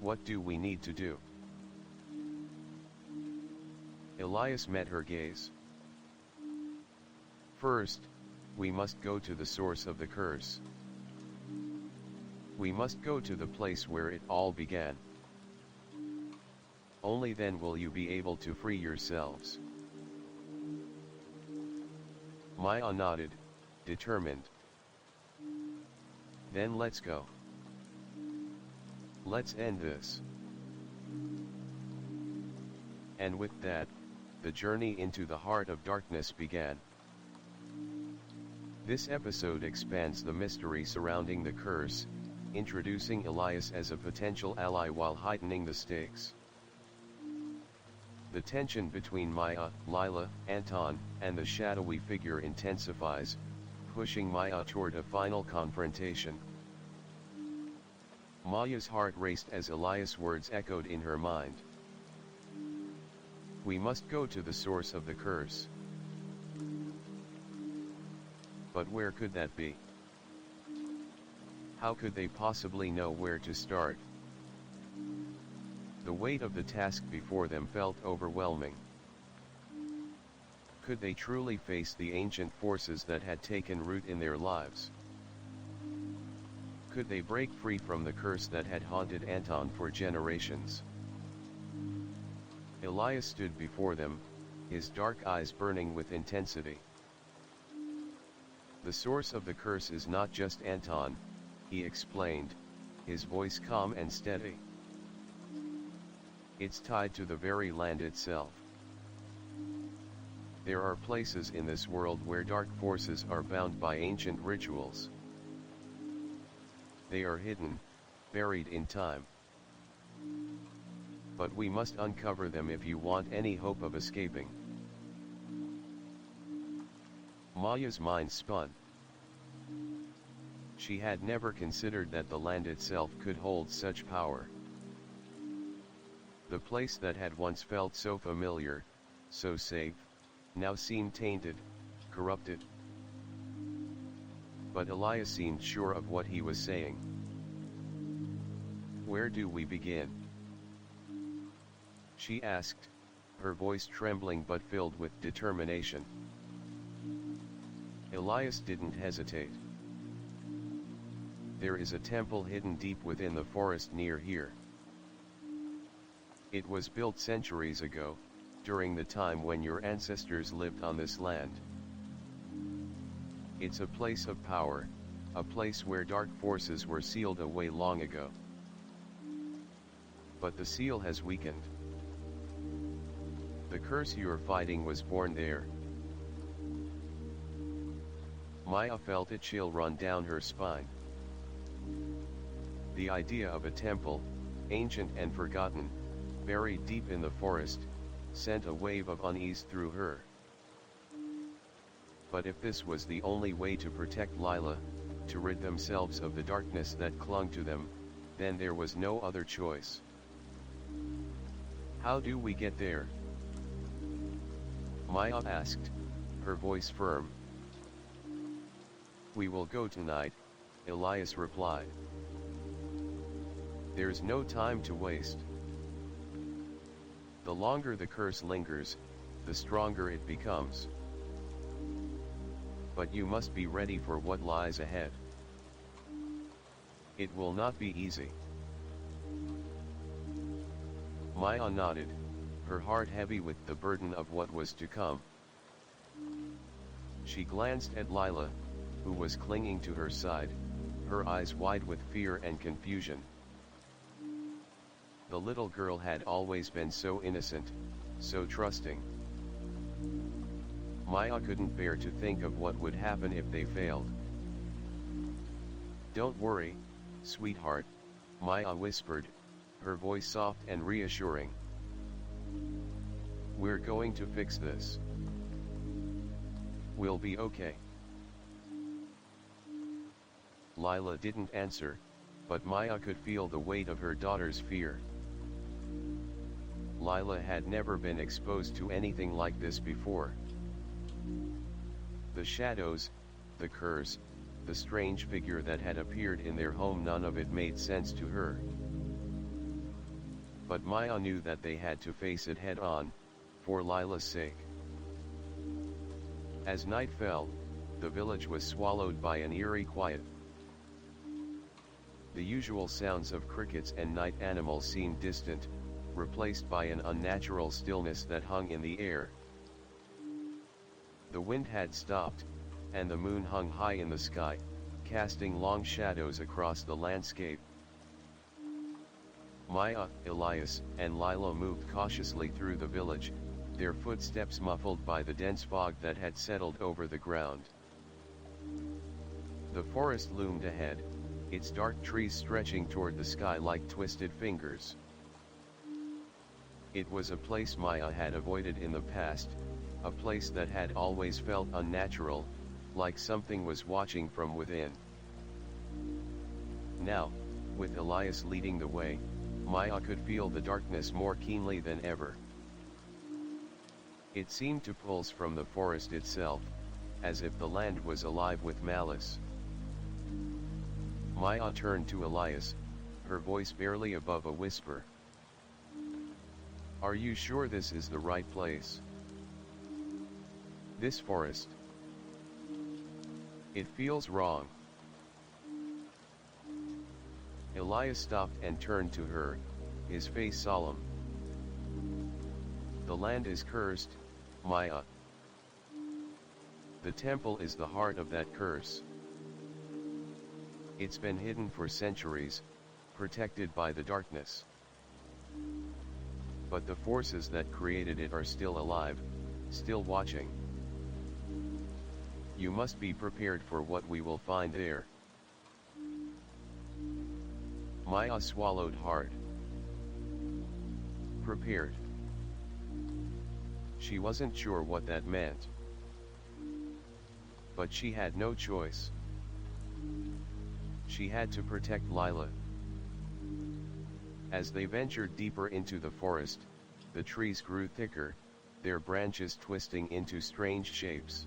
What do we need to do? Elias met her gaze. First, we must go to the source of the curse. We must go to the place where it all began. Only then will you be able to free yourselves. Maya nodded, determined. Then let's go. Let's end this. And with that, the journey into the heart of darkness began. This episode expands the mystery surrounding the curse, introducing Elias as a potential ally while heightening the stakes. The tension between Maya, Lila, Anton, and the shadowy figure intensifies, pushing Maya toward a final confrontation. Maya's heart raced as Elias' words echoed in her mind. We must go to the source of the curse. But where could that be? How could they possibly know where to start? The weight of the task before them felt overwhelming. Could they truly face the ancient forces that had taken root in their lives? Could they break free from the curse that had haunted Anton for generations? Elias stood before them, his dark eyes burning with intensity. The source of the curse is not just Anton, he explained, his voice calm and steady. It's tied to the very land itself. There are places in this world where dark forces are bound by ancient rituals. They are hidden, buried in time. But we must uncover them if you want any hope of escaping. Maya's mind spun. She had never considered that the land itself could hold such power. The place that had once felt so familiar, so safe, now seemed tainted, corrupted. But Elias seemed sure of what he was saying. Where do we begin? She asked, her voice trembling but filled with determination. Elias didn't hesitate. There is a temple hidden deep within the forest near here. It was built centuries ago, during the time when your ancestors lived on this land. It's a place of power, a place where dark forces were sealed away long ago. But the seal has weakened. The curse you're fighting was born there. Maya felt a chill run down her spine. The idea of a temple, ancient and forgotten, buried deep in the forest, sent a wave of unease through her. But if this was the only way to protect Lila, to rid themselves of the darkness that clung to them, then there was no other choice. How do we get there? Maya asked, her voice firm. We will go tonight, Elias replied. There's no time to waste. The longer the curse lingers, the stronger it becomes. But you must be ready for what lies ahead. It will not be easy. Maya nodded, her heart heavy with the burden of what was to come. She glanced at Lila, who was clinging to her side, her eyes wide with fear and confusion. The little girl had always been so innocent, so trusting. Maya couldn't bear to think of what would happen if they failed. Don't worry, sweetheart, Maya whispered, her voice soft and reassuring. We're going to fix this. We'll be okay. Lila didn't answer, but Maya could feel the weight of her daughter's fear. Lila had never been exposed to anything like this before. The shadows, the curse, the strange figure that had appeared in their home, none of it made sense to her. But Maya knew that they had to face it head on, for Lila's sake. As night fell, the village was swallowed by an eerie quiet. The usual sounds of crickets and night animals seemed distant, replaced by an unnatural stillness that hung in the air. The wind had stopped, and the moon hung high in the sky, casting long shadows across the landscape. Maya, Elias, and Lila moved cautiously through the village, their footsteps muffled by the dense fog that had settled over the ground. The forest loomed ahead, its dark trees stretching toward the sky like twisted fingers. It was a place Maya had avoided in the past, a place that had always felt unnatural, like something was watching from within. Now, with Elias leading the way, Maya could feel the darkness more keenly than ever. It seemed to pulse from the forest itself, as if the land was alive with malice. Maya turned to Elias, her voice barely above a whisper. "Are you sure this is the right place? This forest? It feels wrong." Elias stopped and turned to her, his face solemn. "The land is cursed, Maya. The temple is the heart of that curse. It's been hidden for centuries, protected by the darkness. But the forces that created it are still alive, still watching. You must be prepared for what we will find there." Maya swallowed hard. Prepared. She wasn't sure what that meant. But she had no choice. She had to protect Lila. As they ventured deeper into the forest, the trees grew thicker, their branches twisting into strange shapes.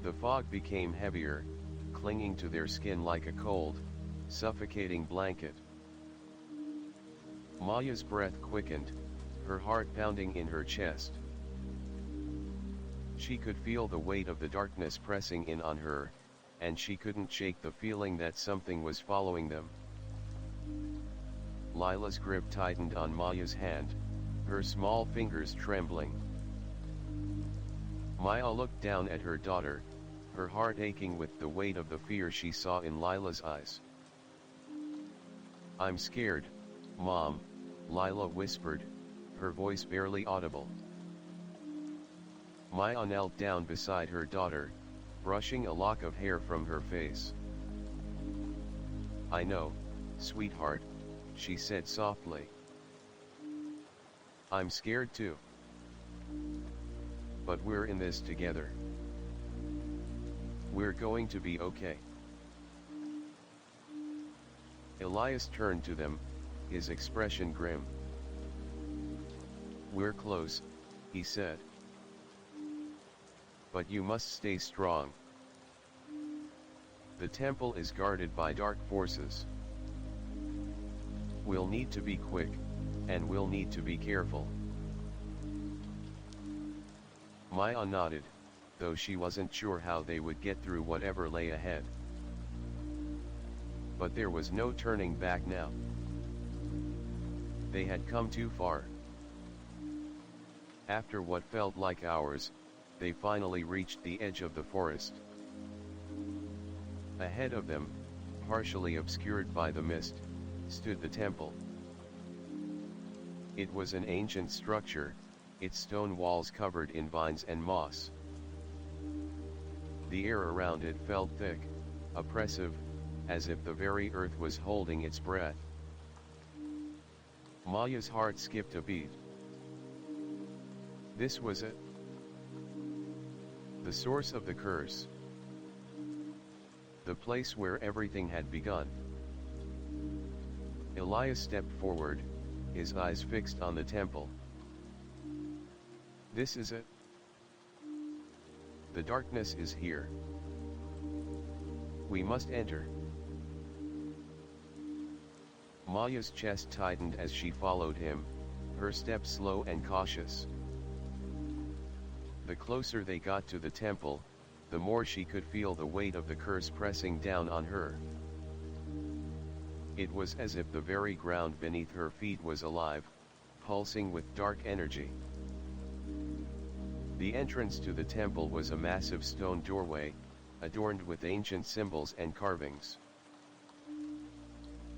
The fog became heavier, clinging to their skin like a cold, suffocating blanket. Maya's breath quickened, her heart pounding in her chest. She could feel the weight of the darkness pressing in on her, and she couldn't shake the feeling that something was following them. Lila's grip tightened on Maya's hand, her small fingers trembling. Maya looked down at her daughter, her heart aching with the weight of the fear she saw in Lila's eyes. "I'm scared, Mom," Lila whispered, her voice barely audible. Maya knelt down beside her daughter, brushing a lock of hair from her face. "I know, sweetheart," she said softly. "I'm scared too. But we're in this together. We're going to be okay." Elias turned to them, his expression grim. "We're close," he said. "But you must stay strong. The temple is guarded by dark forces. We'll need to be quick, and we'll need to be careful." Maya nodded, though she wasn't sure how they would get through whatever lay ahead. But there was no turning back now. They had come too far. After what felt like hours, they finally reached the edge of the forest. Ahead of them, partially obscured by the mist, stood the temple. It was an ancient structure, its stone walls covered in vines and moss. The air around it felt thick, oppressive, as if the very earth was holding its breath. Maya's heart skipped a beat. This was it. The source of the curse. The place where everything had begun. Elias stepped forward, his eyes fixed on the temple. "This is it. The darkness is here. We must enter. Maya's chest tightened as she followed him, her steps slow and cautious. The closer they got to the temple, the more she could feel the weight of the curse pressing down on her. It was as if the very ground beneath her feet was alive, pulsing with dark energy. The entrance to the temple was a massive stone doorway, adorned with ancient symbols and carvings.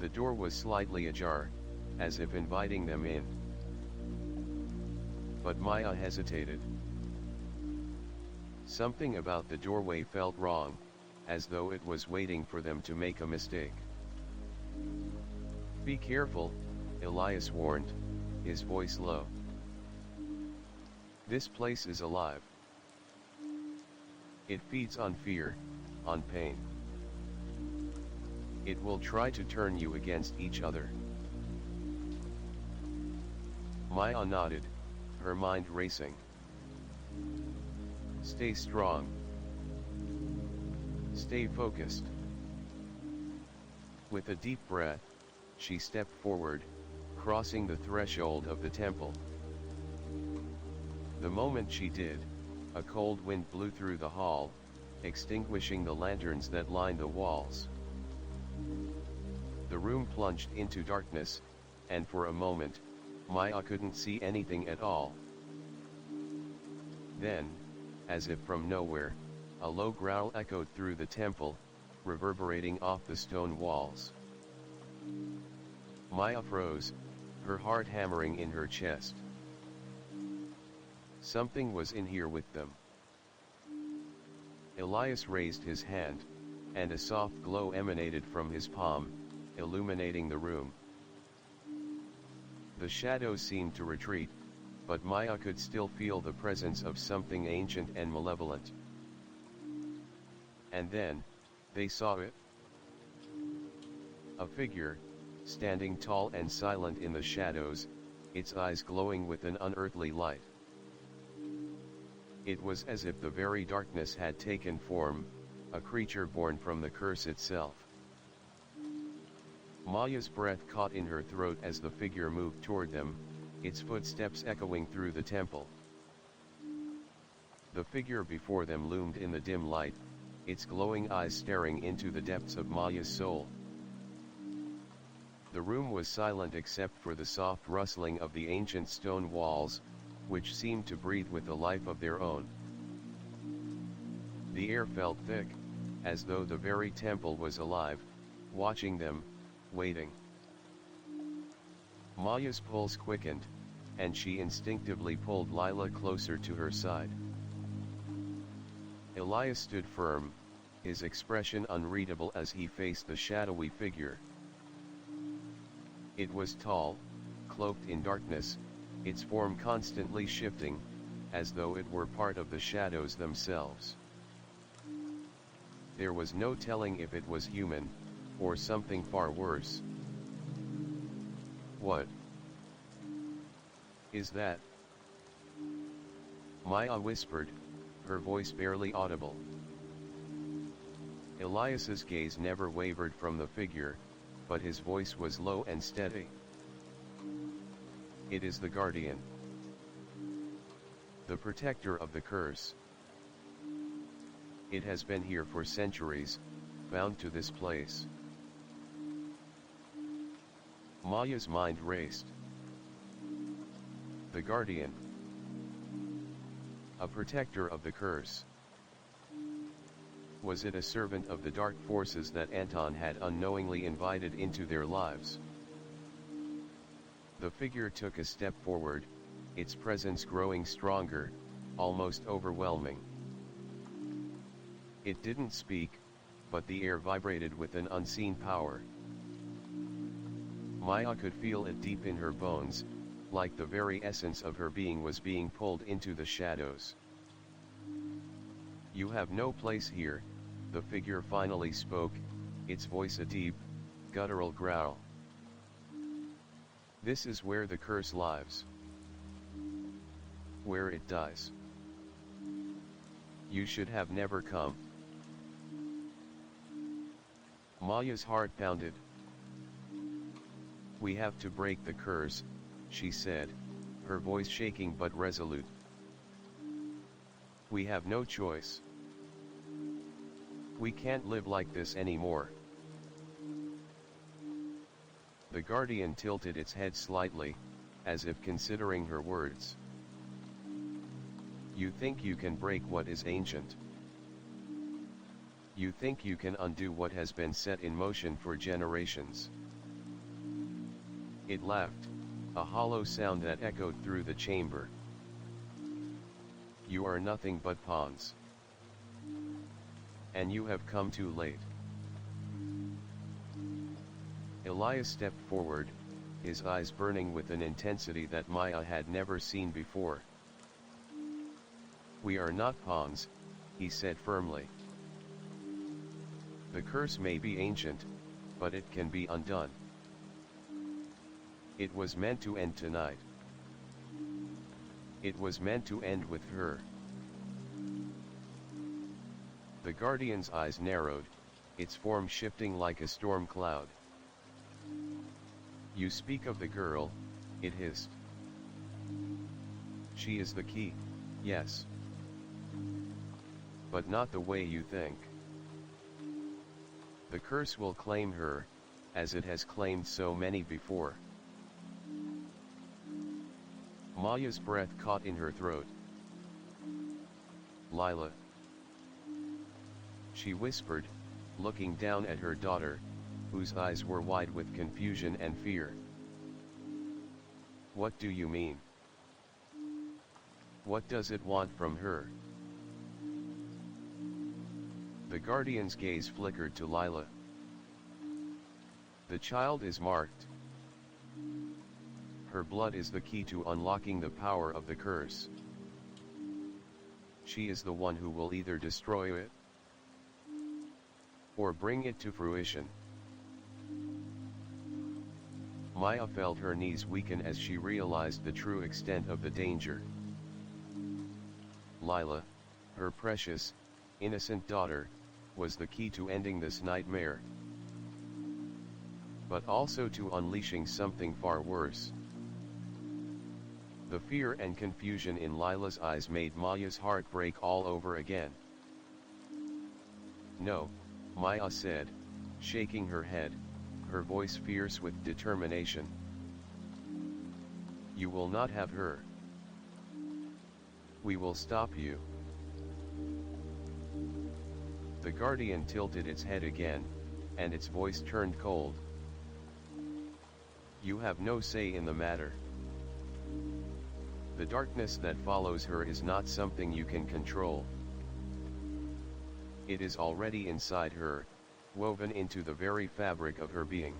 The door was slightly ajar, as if inviting them in. But Maya hesitated. Something about the doorway felt wrong, as though it was waiting for them to make a mistake. "Be careful," Elias warned, his voice low. "This place is alive. It feeds on fear, on pain. It will try to turn you against each other." Maya nodded, her mind racing. "Stay strong. Stay focused." With a deep breath, she stepped forward, crossing the threshold of the temple. The moment she did, a cold wind blew through the hall, extinguishing the lanterns that lined the walls. The room plunged into darkness, and for a moment, Maya couldn't see anything at all. Then, as if from nowhere, a low growl echoed through the temple, reverberating off the stone walls. Maya froze, her heart hammering in her chest. Something was in here with them. Elias raised his hand, and a soft glow emanated from his palm, illuminating the room. The shadows seemed to retreat, but Maya could still feel the presence of something ancient and malevolent. And then, they saw it. A figure, standing tall and silent in the shadows, its eyes glowing with an unearthly light. It was as if the very darkness had taken form, a creature born from the curse itself. Maya's breath caught in her throat as the figure moved toward them, its footsteps echoing through the temple. The figure before them loomed in the dim light, its glowing eyes staring into the depths of Maya's soul. The room was silent except for the soft rustling of the ancient stone walls, which seemed to breathe with a life of their own. The air felt thick, as though the very temple was alive, watching them, waiting. Maya's pulse quickened, and she instinctively pulled Lila closer to her side. Elias stood firm, his expression unreadable as he faced the shadowy figure. It was tall, cloaked in darkness, its form constantly shifting, as though it were part of the shadows themselves. There was no telling if it was human, or something far worse. "What is that?" Maya whispered, her voice barely audible. Elias's gaze never wavered from the figure, but his voice was low and steady. "It is the guardian. The protector of the curse. It has been here for centuries, bound to this place." Maya's mind raced. The guardian. A protector of the curse. Was it a servant of the dark forces that Anton had unknowingly invited into their lives? The figure took a step forward, its presence growing stronger, almost overwhelming. It didn't speak, but the air vibrated with an unseen power. Maya could feel it deep in her bones, like the very essence of her being was being pulled into the shadows. "You have no place here," the figure finally spoke, its voice a deep, guttural growl. "This is where the curse lives. Where it dies. You should have never come." Maya's heart pounded. "We have to break the curse," she said, her voice shaking but resolute. "We have no choice. We can't live like this anymore." The guardian tilted its head slightly, as if considering her words. "You think you can break what is ancient? You think you can undo what has been set in motion for generations?" It laughed, a hollow sound that echoed through the chamber. "You are nothing but pawns. And you have come too late." Elias stepped forward, his eyes burning with an intensity that Maya had never seen before. "We are not pawns," he said firmly. "The curse may be ancient, but it can be undone. It was meant to end tonight. It was meant to end with her." The guardian's eyes narrowed, its form shifting like a storm cloud. "You speak of the girl," it hissed. "She is the key, yes. But not the way you think. The curse will claim her, as it has claimed so many before." Maya's breath caught in her throat. "Lila," she whispered, looking down at her daughter, whose eyes were wide with confusion and fear. "What do you mean? What does it want from her?" The guardian's gaze flickered to Lila. "The child is marked. Her blood is the key to unlocking the power of the curse. She is the one who will either destroy it or bring it to fruition." Maya felt her knees weaken as she realized the true extent of the danger. Lila, her precious, innocent daughter, was the key to ending this nightmare, but also to unleashing something far worse. The fear and confusion in Lila's eyes made Maya's heart break all over again. "No," Maya said, shaking her head, her voice fierce with determination. "You will not have her. We will stop you." The guardian tilted its head again, and its voice turned cold. "You have no say in the matter. The darkness that follows her is not something you can control. It is already inside her, woven into the very fabric of her being."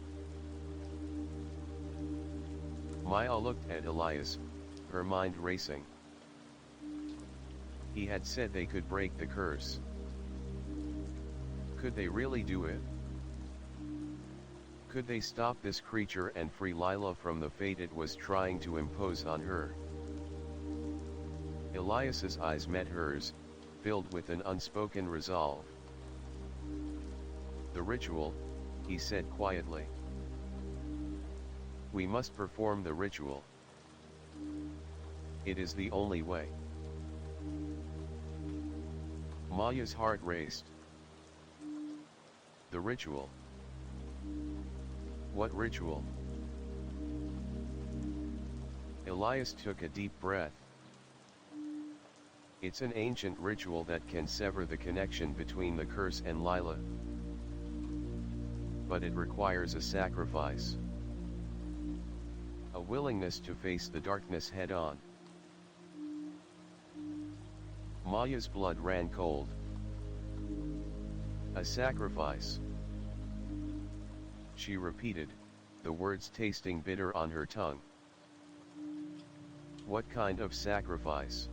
Maya looked at Elias, her mind racing. He had said they could break the curse. Could they really do it? Could they stop this creature and free Lila from the fate it was trying to impose on her? Elias's eyes met hers, filled with an unspoken resolve. "The ritual," he said quietly. "We must perform the ritual. It is the only way." Maya's heart raced. "The ritual? What ritual?" Elias took a deep breath. "It's an ancient ritual that can sever the connection between the curse and Lila. But it requires a sacrifice. A willingness to face the darkness head-on." Maya's blood ran cold. "A sacrifice," she repeated, the words tasting bitter on her tongue. "What kind of sacrifice?"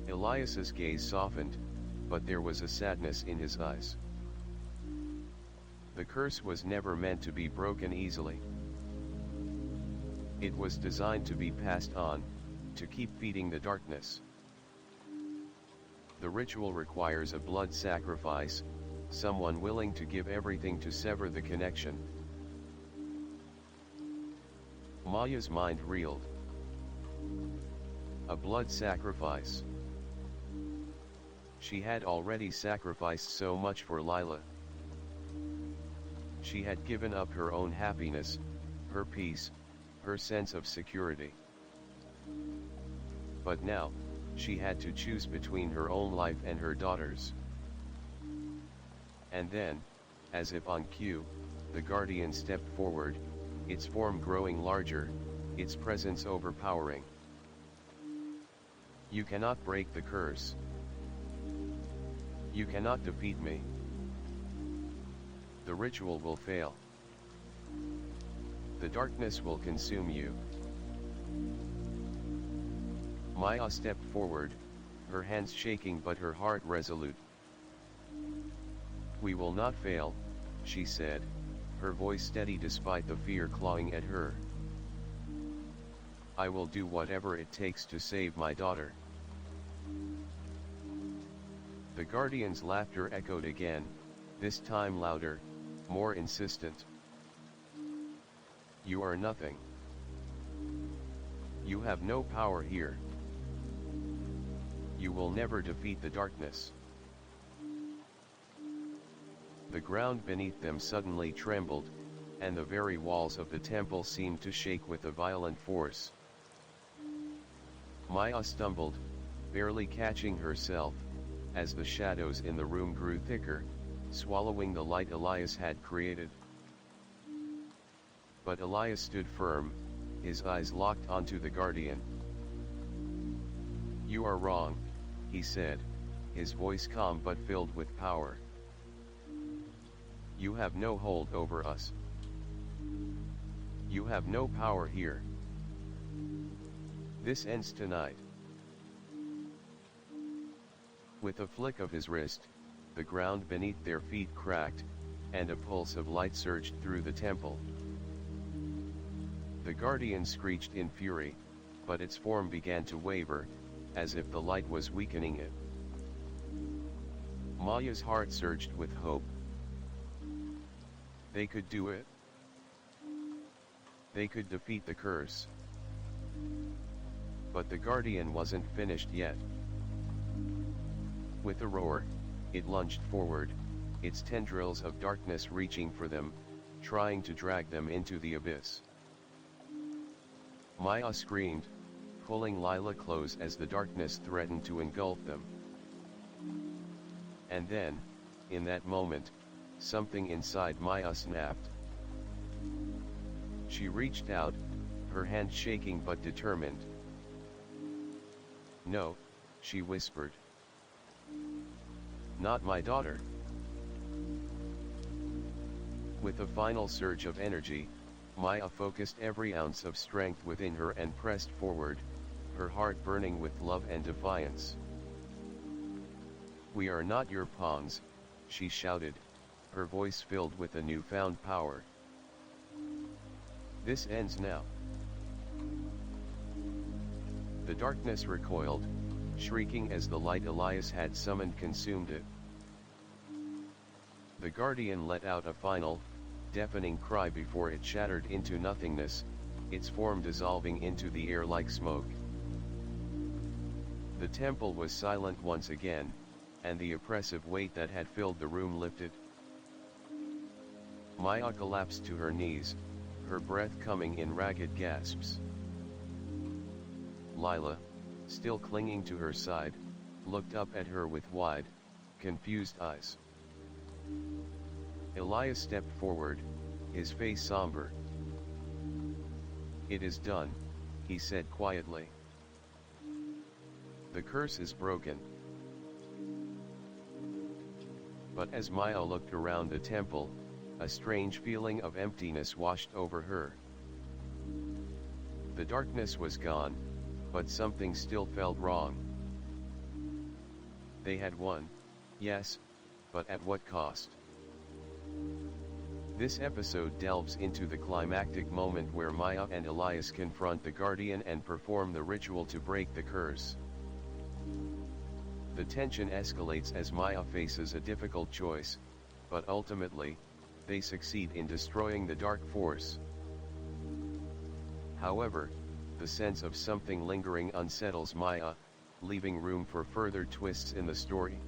Elias's gaze softened, but there was a sadness in his eyes. The curse was never meant to be broken easily. It was designed to be passed on, to keep feeding the darkness. The ritual requires a blood sacrifice, someone willing to give everything to sever the connection. Maya's mind reeled. A blood sacrifice. She had already sacrificed so much for Lila. She had given up her own happiness, her peace, her sense of security. But now, she had to choose between her own life and her daughter's. And then, as if on cue, the guardian stepped forward, its form growing larger, its presence overpowering. You cannot break the curse. You cannot defeat me. The ritual will fail. The darkness will consume you. Maya stepped forward, her hands shaking but her heart resolute. We will not fail, she said, her voice steady despite the fear clawing at her. I will do whatever it takes to save my daughter. The guardian's laughter echoed again, this time louder, more insistent. You are nothing. You have no power here. You will never defeat the darkness. The ground beneath them suddenly trembled, and the very walls of the temple seemed to shake with a violent force. Maya stumbled, barely catching herself, as the shadows in the room grew thicker, swallowing the light Elias had created. But Elias stood firm, his eyes locked onto the guardian. You are wrong, he said, his voice calm but filled with power. You have no hold over us. You have no power here. This ends tonight. With a flick of his wrist, the ground beneath their feet cracked, and a pulse of light surged through the temple. The guardian screeched in fury, but its form began to waver, as if the light was weakening it. Maya's heart surged with hope. They could do it. They could defeat the curse. But the guardian wasn't finished yet. With a roar, it lunged forward, its tendrils of darkness reaching for them, trying to drag them into the abyss. Maya screamed, pulling Lila close as the darkness threatened to engulf them. And then, in that moment, something inside Maya snapped. She reached out, her hand shaking but determined. No, she whispered. Not my daughter. With a final surge of energy, Maya focused every ounce of strength within her and pressed forward, her heart burning with love and defiance. We are not your pawns, she shouted, her voice filled with a newfound power. This ends now. The darkness recoiled, shrieking as the light Elias had summoned consumed it. The guardian let out a final, deafening cry before it shattered into nothingness, its form dissolving into the air like smoke. The temple was silent once again, and the oppressive weight that had filled the room lifted. Maya collapsed to her knees, her breath coming in ragged gasps. Lila, still clinging to her side, looked up at her with wide, confused eyes. Elias stepped forward, his face somber. It is done, he said quietly. The curse is broken. But as Maya looked around the temple, a strange feeling of emptiness washed over her. The darkness was gone, but something still felt wrong. They had won, yes, but at what cost? This episode delves into the climactic moment where Maya and Elias confront the Guardian and perform the ritual to break the curse. The tension escalates as Maya faces a difficult choice, but ultimately, they succeed in destroying the dark force. However, the sense of something lingering unsettles Maya, leaving room for further twists in the story.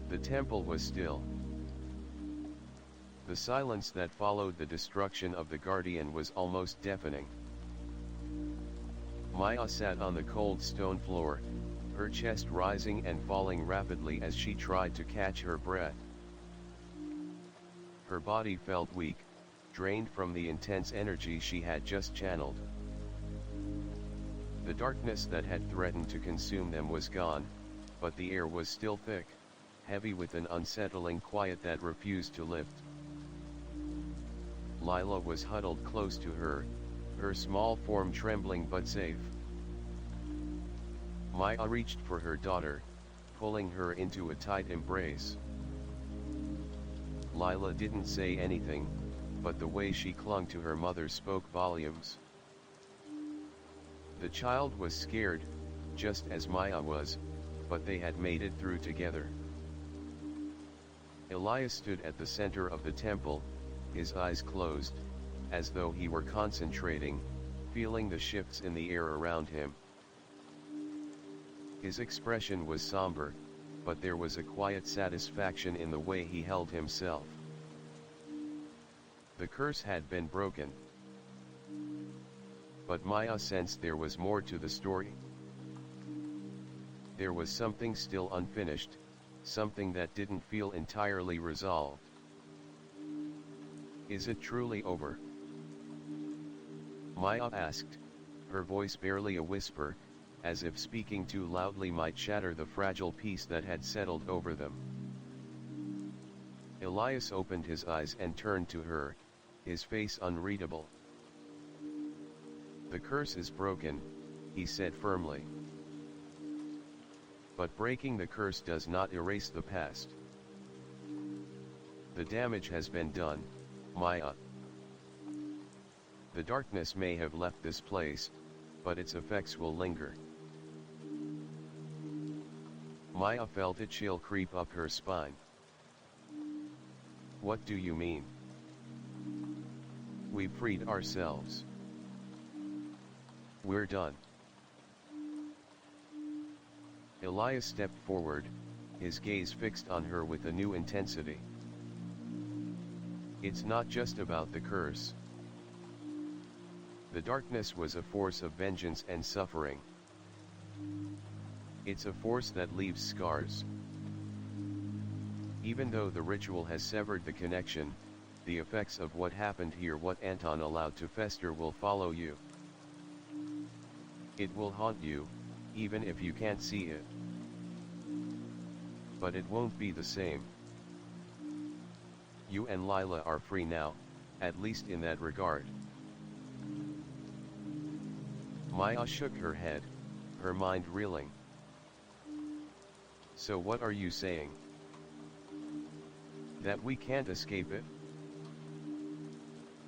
The temple was still. The silence that followed the destruction of the guardian was almost deafening. Maya sat on the cold stone floor, her chest rising and falling rapidly as she tried to catch her breath. Her body felt weak, drained from the intense energy she had just channeled. The darkness that had threatened to consume them was gone, but the air was still thick, heavy with an unsettling quiet that refused to lift. Lila was huddled close to her, her small form trembling but safe. Maya reached for her daughter, pulling her into a tight embrace. Lila didn't say anything, but the way she clung to her mother spoke volumes. The child was scared, just as Maya was, but they had made it through together. Elias stood at the center of the temple, his eyes closed, as though he were concentrating, feeling the shifts in the air around him. His expression was somber, but there was a quiet satisfaction in the way he held himself. The curse had been broken. But Maya sensed there was more to the story. There was something still unfinished, something that didn't feel entirely resolved. Is it truly over? Maya asked, her voice barely a whisper, as if speaking too loudly might shatter the fragile peace that had settled over them. Elias opened his eyes and turned to her, his face unreadable. The curse is broken, he said firmly. But breaking the curse does not erase the past. The damage has been done, Maya. The darkness may have left this place, but its effects will linger. Maya felt a chill creep up her spine. What do you mean? We've freed ourselves. We're done. Elias stepped forward, his gaze fixed on her with a new intensity. It's not just about the curse. The darkness was a force of vengeance and suffering. It's a force that leaves scars. Even though the ritual has severed the connection, the effects of what happened here, what Anton allowed to fester, will follow you. It will haunt you, even if you can't see it. But it won't be the same. You and Lila are free now, at least in that regard. Maya shook her head, her mind reeling. So what are you saying? That we can't escape it?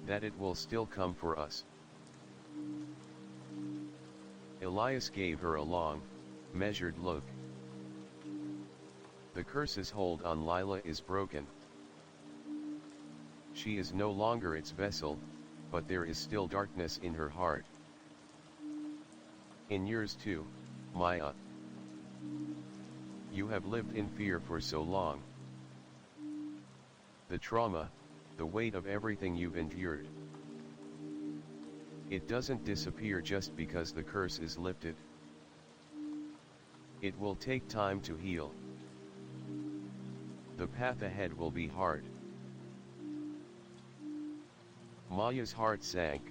That it will still come for us? Elias gave her a long, measured look. The curse's hold on Lila is broken. She is no longer its vessel, but there is still darkness in her heart. In yours too, Maya. You have lived in fear for so long. The trauma, the weight of everything you've endured. It doesn't disappear just because the curse is lifted. It will take time to heal. The path ahead will be hard. Maya's heart sank.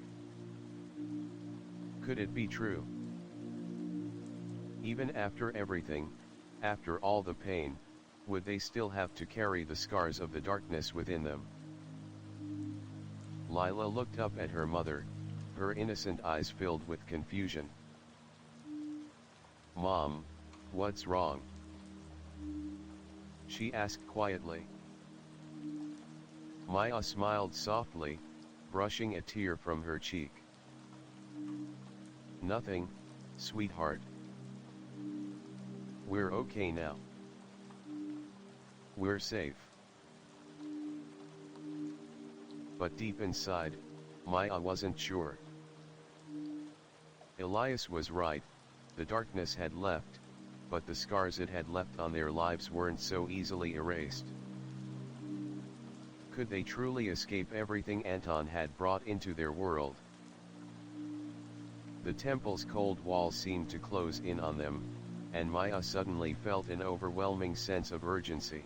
Could it be true? Even after everything, after all the pain, would they still have to carry the scars of the darkness within them? Lila looked up at her mother, her innocent eyes filled with confusion. Mom, what's wrong? She asked quietly. Maya smiled softly, brushing a tear from her cheek. Nothing, sweetheart. We're okay now. We're safe. but deep inside, Maya wasn't sure. Elias was right, the darkness had left, but the scars it had left on their lives weren't so easily erased. Could they truly escape everything Anton had brought into their world? The temple's cold walls seemed to close in on them, and Maya suddenly felt an overwhelming sense of urgency.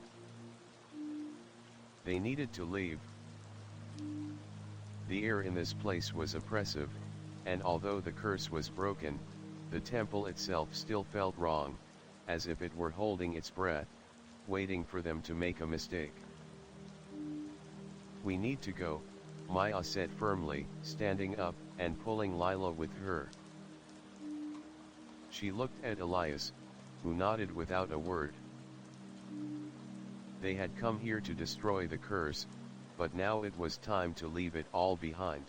They needed to leave. The air in this place was oppressive, and although the curse was broken, the temple itself still felt wrong, as if it were holding its breath, waiting for them to make a mistake. "We need to go," Maya said firmly, standing up and pulling Lila with her. She looked at Elias, who nodded without a word. They had come here to destroy the curse, but now it was time to leave it all behind.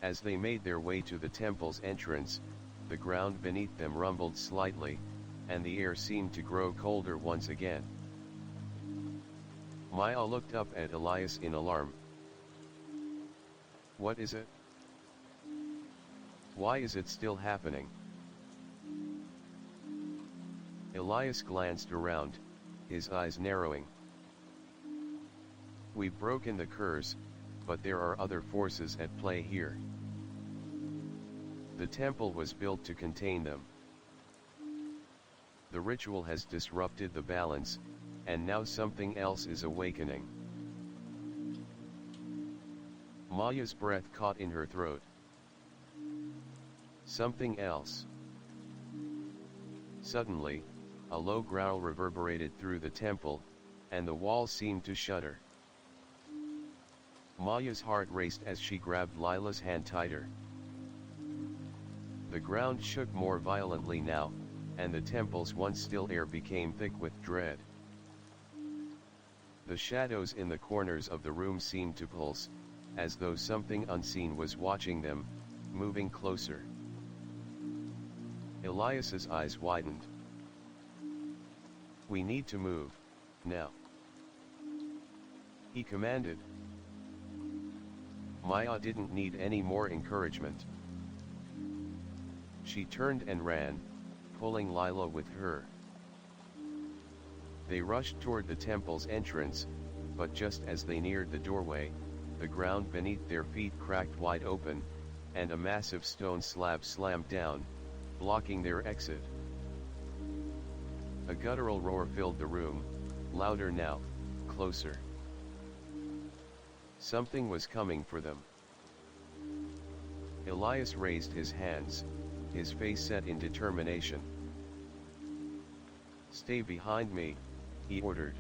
As they made their way to the temple's entrance, the ground beneath them rumbled slightly, and the air seemed to grow colder once again. Maya looked up at Elias in alarm. "What is it? Why is it still happening?" Elias glanced around, his eyes narrowing. "We've broken the curse, but there are other forces at play here. The temple was built to contain them. The ritual has disrupted the balance, and now something else is awakening." Maya's breath caught in her throat. Something else. Suddenly, a low growl reverberated through the temple, and the walls seemed to shudder. Maya's heart raced as she grabbed Lila's hand tighter. The ground shook more violently now, and the temple's once still air became thick with dread. The shadows in the corners of the room seemed to pulse, as though something unseen was watching them, moving closer. Elias's eyes widened. "We need to move, now," he commanded. Maya didn't need any more encouragement. She turned and ran, pulling Lila with her. They rushed toward the temple's entrance, but just as they neared the doorway, the ground beneath their feet cracked wide open, and a massive stone slab slammed down, blocking their exit. A guttural roar filled the room, louder now, closer. Something was coming for them. Elias raised his hands, his face set in determination. "Stay behind me," he ordered.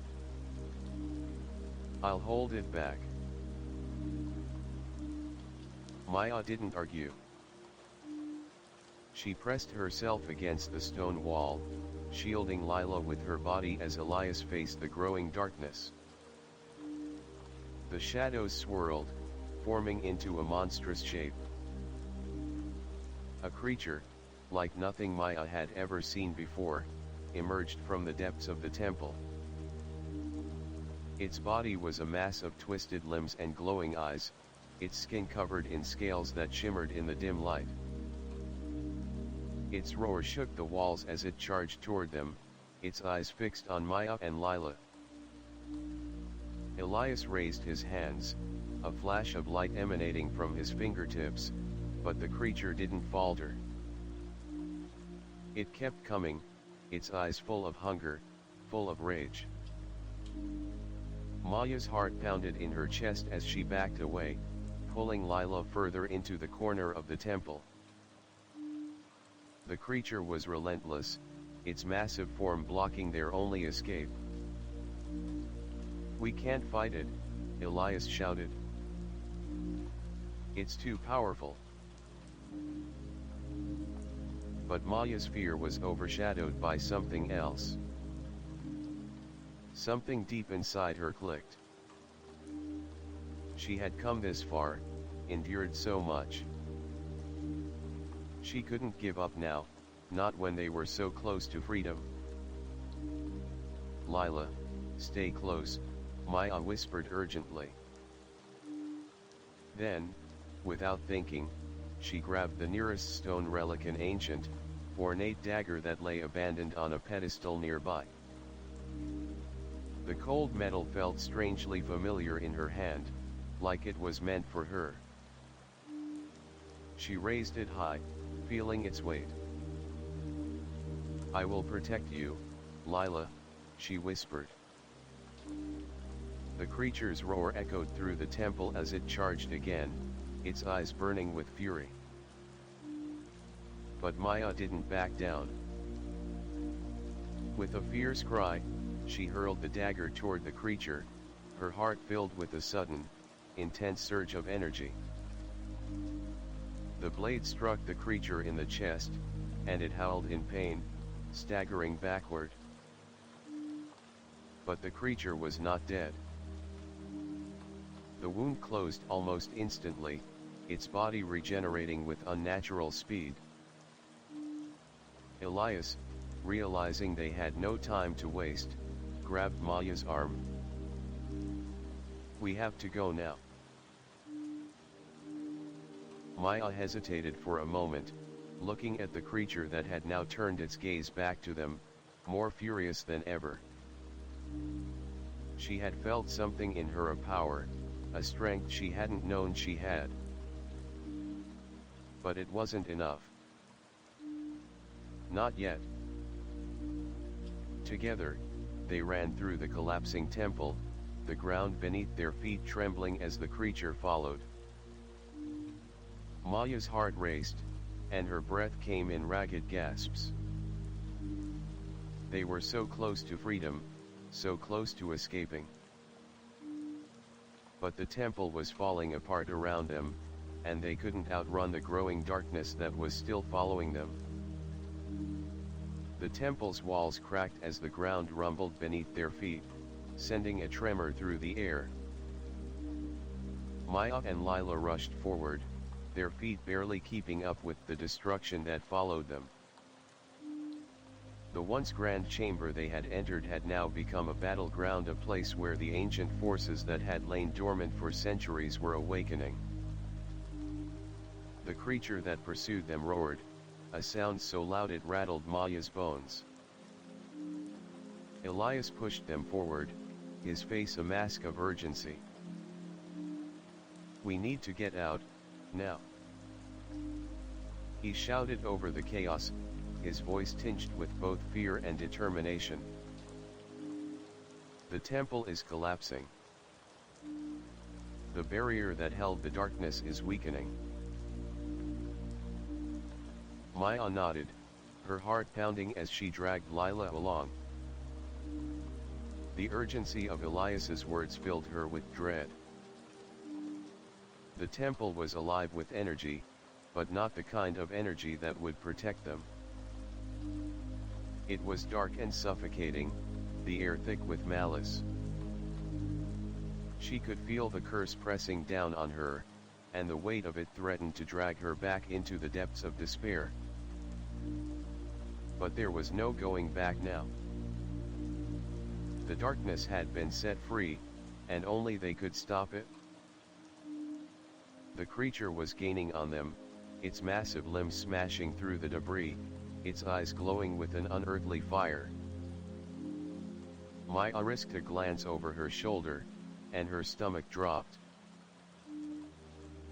"I'll hold it back." Maya didn't argue. She pressed herself against the stone wall, shielding Lila with her body as Elias faced the growing darkness. The shadows swirled, forming into a monstrous shape. A creature, like nothing Maya had ever seen before, emerged from the depths of the temple. Its body was a mass of twisted limbs and glowing eyes, its skin covered in scales that shimmered in the dim light. Its roar shook the walls as it charged toward them, its eyes fixed on Maya and Lila. Elias raised his hands, a flash of light emanating from his fingertips, but the creature didn't falter. It kept coming, its eyes full of hunger, full of rage. Maya's heart pounded in her chest as she backed away, pulling Lila further into the corner of the temple. The creature was relentless, its massive form blocking their only escape. "We can't fight it," Elias shouted. "It's too powerful." But Maya's fear was overshadowed by something else. Something deep inside her clicked. She had come this far, endured so much. She couldn't give up now, not when they were so close to freedom. "Lila, stay close," Maya whispered urgently. Then, without thinking, she grabbed the nearest stone relic, an ancient, ornate dagger that lay abandoned on a pedestal nearby. The cold metal felt strangely familiar in her hand, like it was meant for her. She raised it high, feeling its weight. "I will protect you, Lila," she whispered. The creature's roar echoed through the temple as it charged again, its eyes burning with fury. But Maya didn't back down. With a fierce cry, she hurled the dagger toward the creature, her heart filled with a sudden, intense surge of energy. The blade struck the creature in the chest, and it howled in pain, staggering backward. But the creature was not dead. The wound closed almost instantly, its body regenerating with unnatural speed. Elias, realizing they had no time to waste, grabbed Maya's arm. "We have to go now." Maya hesitated for a moment, looking at the creature that had now turned its gaze back to them, more furious than ever. She had felt something in her, a power, a strength she hadn't known she had. But it wasn't enough. Not yet. Together, they ran through the collapsing temple, the ground beneath their feet trembling as the creature followed. Maya's heart raced, and her breath came in ragged gasps. They were so close to freedom, so close to escaping. But the temple was falling apart around them, and they couldn't outrun the growing darkness that was still following them. The temple's walls cracked as the ground rumbled beneath their feet, sending a tremor through the air. Maya and Lila rushed forward, their feet barely keeping up with the destruction that followed them. The once grand chamber they had entered had now become a battleground, a place where the ancient forces that had lain dormant for centuries were awakening. The creature that pursued them roared, a sound so loud it rattled Maya's bones. Elias pushed them forward, his face a mask of urgency. "We need to get out, now," he shouted over the chaos, his voice tinged with both fear and determination. "The temple is collapsing. The barrier that held the darkness is weakening." Maya nodded, her heart pounding as she dragged Lila along. The urgency of Elias's words filled her with dread. The temple was alive with energy, but not the kind of energy that would protect them. It was dark and suffocating, the air thick with malice. She could feel the curse pressing down on her, and the weight of it threatened to drag her back into the depths of despair. But there was no going back now. The darkness had been set free, and only they could stop it. The creature was gaining on them, its massive limbs smashing through the debris, its eyes glowing with an unearthly fire. Maya risked a glance over her shoulder, and her stomach dropped.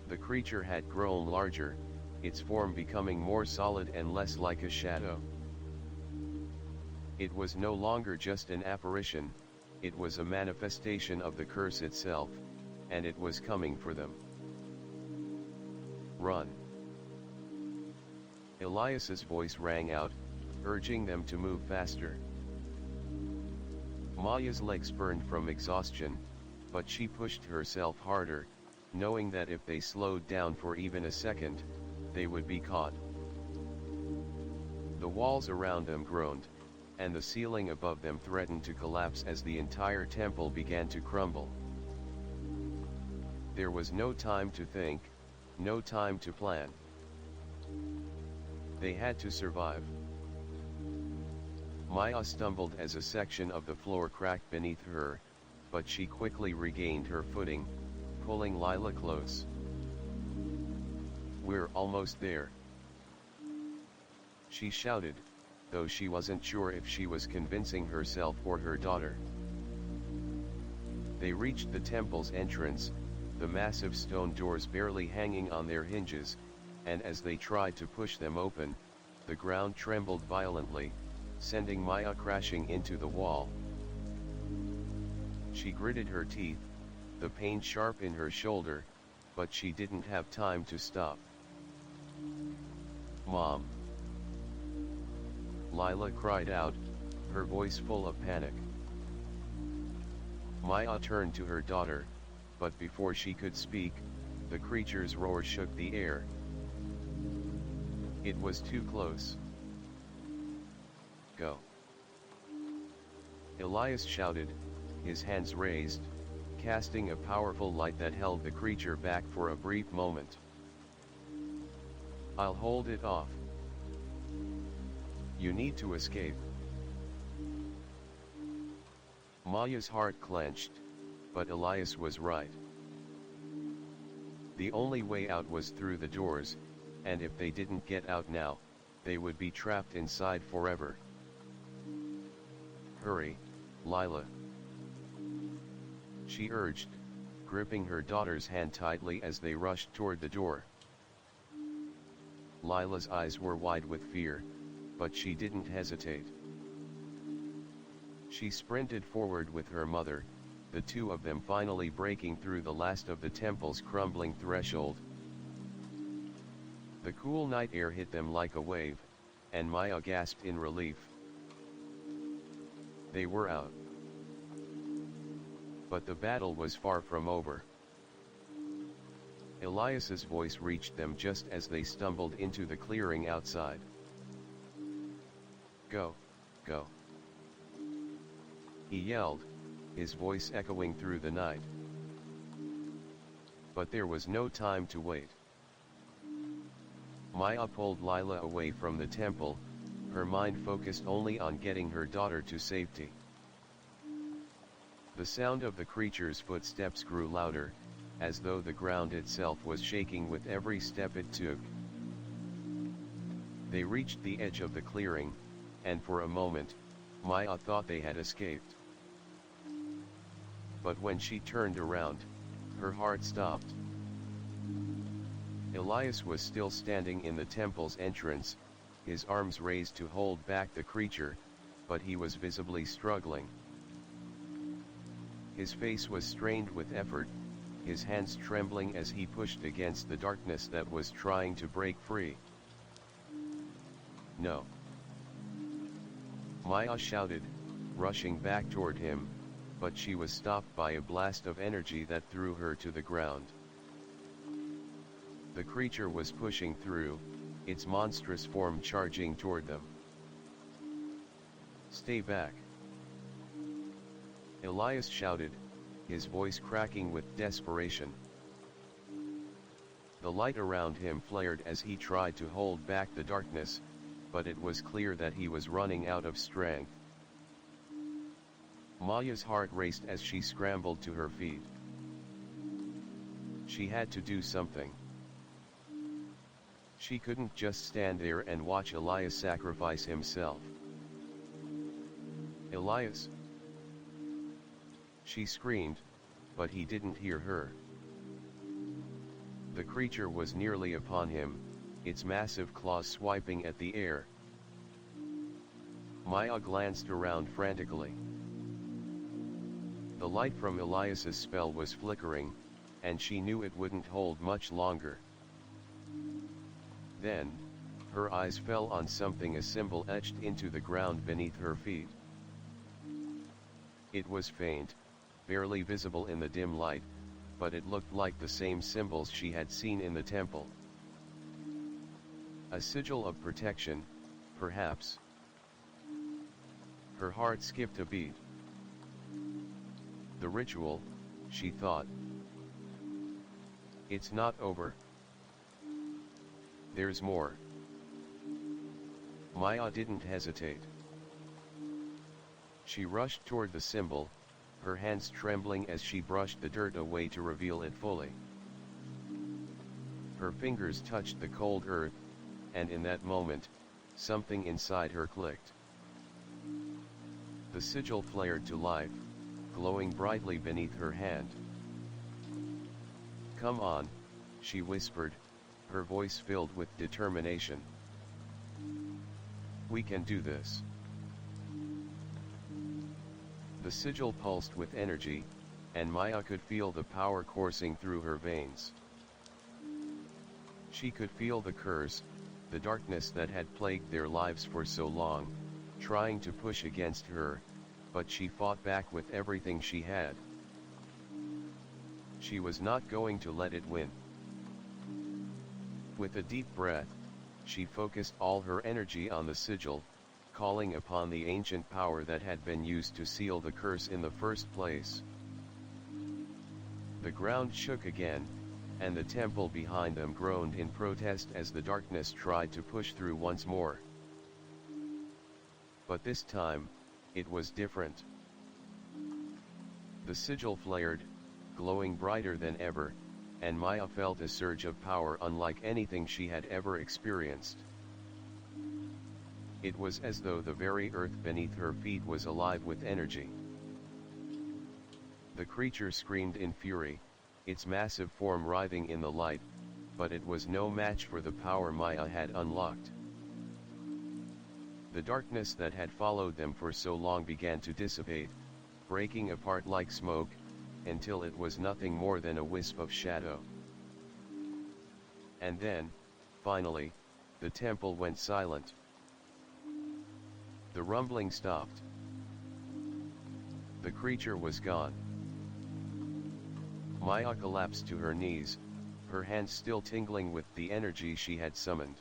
The creature had grown larger, its form becoming more solid and less like a shadow. It was no longer just an apparition, it was a manifestation of the curse itself, and it was coming for them. "Run!" Elias's voice rang out, urging them to move faster. Maya's legs burned from exhaustion, but she pushed herself harder, knowing that if they slowed down for even a second, they would be caught. The walls around them groaned, and the ceiling above them threatened to collapse as the entire temple began to crumble. There was no time to think, no time to plan. They had to survive. Maya stumbled as a section of the floor cracked beneath her, but she quickly regained her footing, pulling Lila close. "We're almost there," she shouted, though she wasn't sure if she was convincing herself or her daughter. They reached the temple's entrance, the massive stone doors barely hanging on their hinges, and as they tried to push them open, the ground trembled violently, sending Maya crashing into the wall. She gritted her teeth, the pain sharp in her shoulder, but she didn't have time to stop. "Mom!" Lila cried out, her voice full of panic. Maya turned to her daughter, but before she could speak, the creature's roar shook the air. It was too close. "Go!" Elias shouted, his hands raised, casting a powerful light that held the creature back for a brief moment. "I'll hold it off. You need to escape." Maya's heart clenched, but Elias was right. The only way out was through the doors, and if they didn't get out now, they would be trapped inside forever. "Hurry, Lila," she urged, gripping her daughter's hand tightly as they rushed toward the door. Lila's eyes were wide with fear, but she didn't hesitate. She sprinted forward with her mother, the two of them finally breaking through the last of the temple's crumbling threshold. The cool night air hit them like a wave, and Maya gasped in relief. They were out. But the battle was far from over. Elias's voice reached them just as they stumbled into the clearing outside. "Go, go," he yelled, his voice echoing through the night. But there was no time to wait. Maya pulled Lila away from the temple, her mind focused only on getting her daughter to safety. The sound of the creature's footsteps grew louder, as though the ground itself was shaking with every step it took. They reached the edge of the clearing, and for a moment, Maya thought they had escaped. But when she turned around, her heart stopped. Elias was still standing in the temple's entrance, his arms raised to hold back the creature, but he was visibly struggling. His face was strained with effort, his hands trembling as he pushed against the darkness that was trying to break free. "No!" Maya shouted, rushing back toward him, but she was stopped by a blast of energy that threw her to the ground. The creature was pushing through, its monstrous form charging toward them. "Stay back!" Elias shouted, his voice cracking with desperation. The light around him flared as he tried to hold back the darkness, but it was clear that he was running out of strength. Maya's heart raced as she scrambled to her feet. She had to do something. She couldn't just stand there and watch Elias sacrifice himself. "Elias!" she screamed, but he didn't hear her. The creature was nearly upon him, its massive claws swiping at the air. Maya glanced around frantically. The light from Elias's spell was flickering, and she knew it wouldn't hold much longer. Then, her eyes fell on something, a symbol etched into the ground beneath her feet. It was faint, barely visible in the dim light, but it looked like the same symbols she had seen in the temple. A sigil of protection, perhaps. Her heart skipped a beat. The ritual, she thought. It's not over. There's more. Maya didn't hesitate. She rushed toward the symbol, her hands trembling as she brushed the dirt away to reveal it fully. Her fingers touched the cold earth, and in that moment, something inside her clicked. The sigil flared to life, glowing brightly beneath her hand. "Come on," she whispered, her voice filled with determination. "We can do this." The sigil pulsed with energy, and Maya could feel the power coursing through her veins. She could feel the curse, the darkness that had plagued their lives for so long, trying to push against her, but she fought back with everything she had. She was not going to let it win. With a deep breath, she focused all her energy on the sigil, calling upon the ancient power that had been used to seal the curse in the first place. The ground shook again, and the temple behind them groaned in protest as the darkness tried to push through once more. But this time, it was different. The sigil flared, glowing brighter than ever, and Maya felt a surge of power unlike anything she had ever experienced. It was as though the very earth beneath her feet was alive with energy. The creature screamed in fury, its massive form writhing in the light, but it was no match for the power Maya had unlocked. The darkness that had followed them for so long began to dissipate, breaking apart like smoke, until it was nothing more than a wisp of shadow. And then, finally, the temple went silent. The rumbling stopped. The creature was gone. Maya collapsed to her knees, her hands still tingling with the energy she had summoned.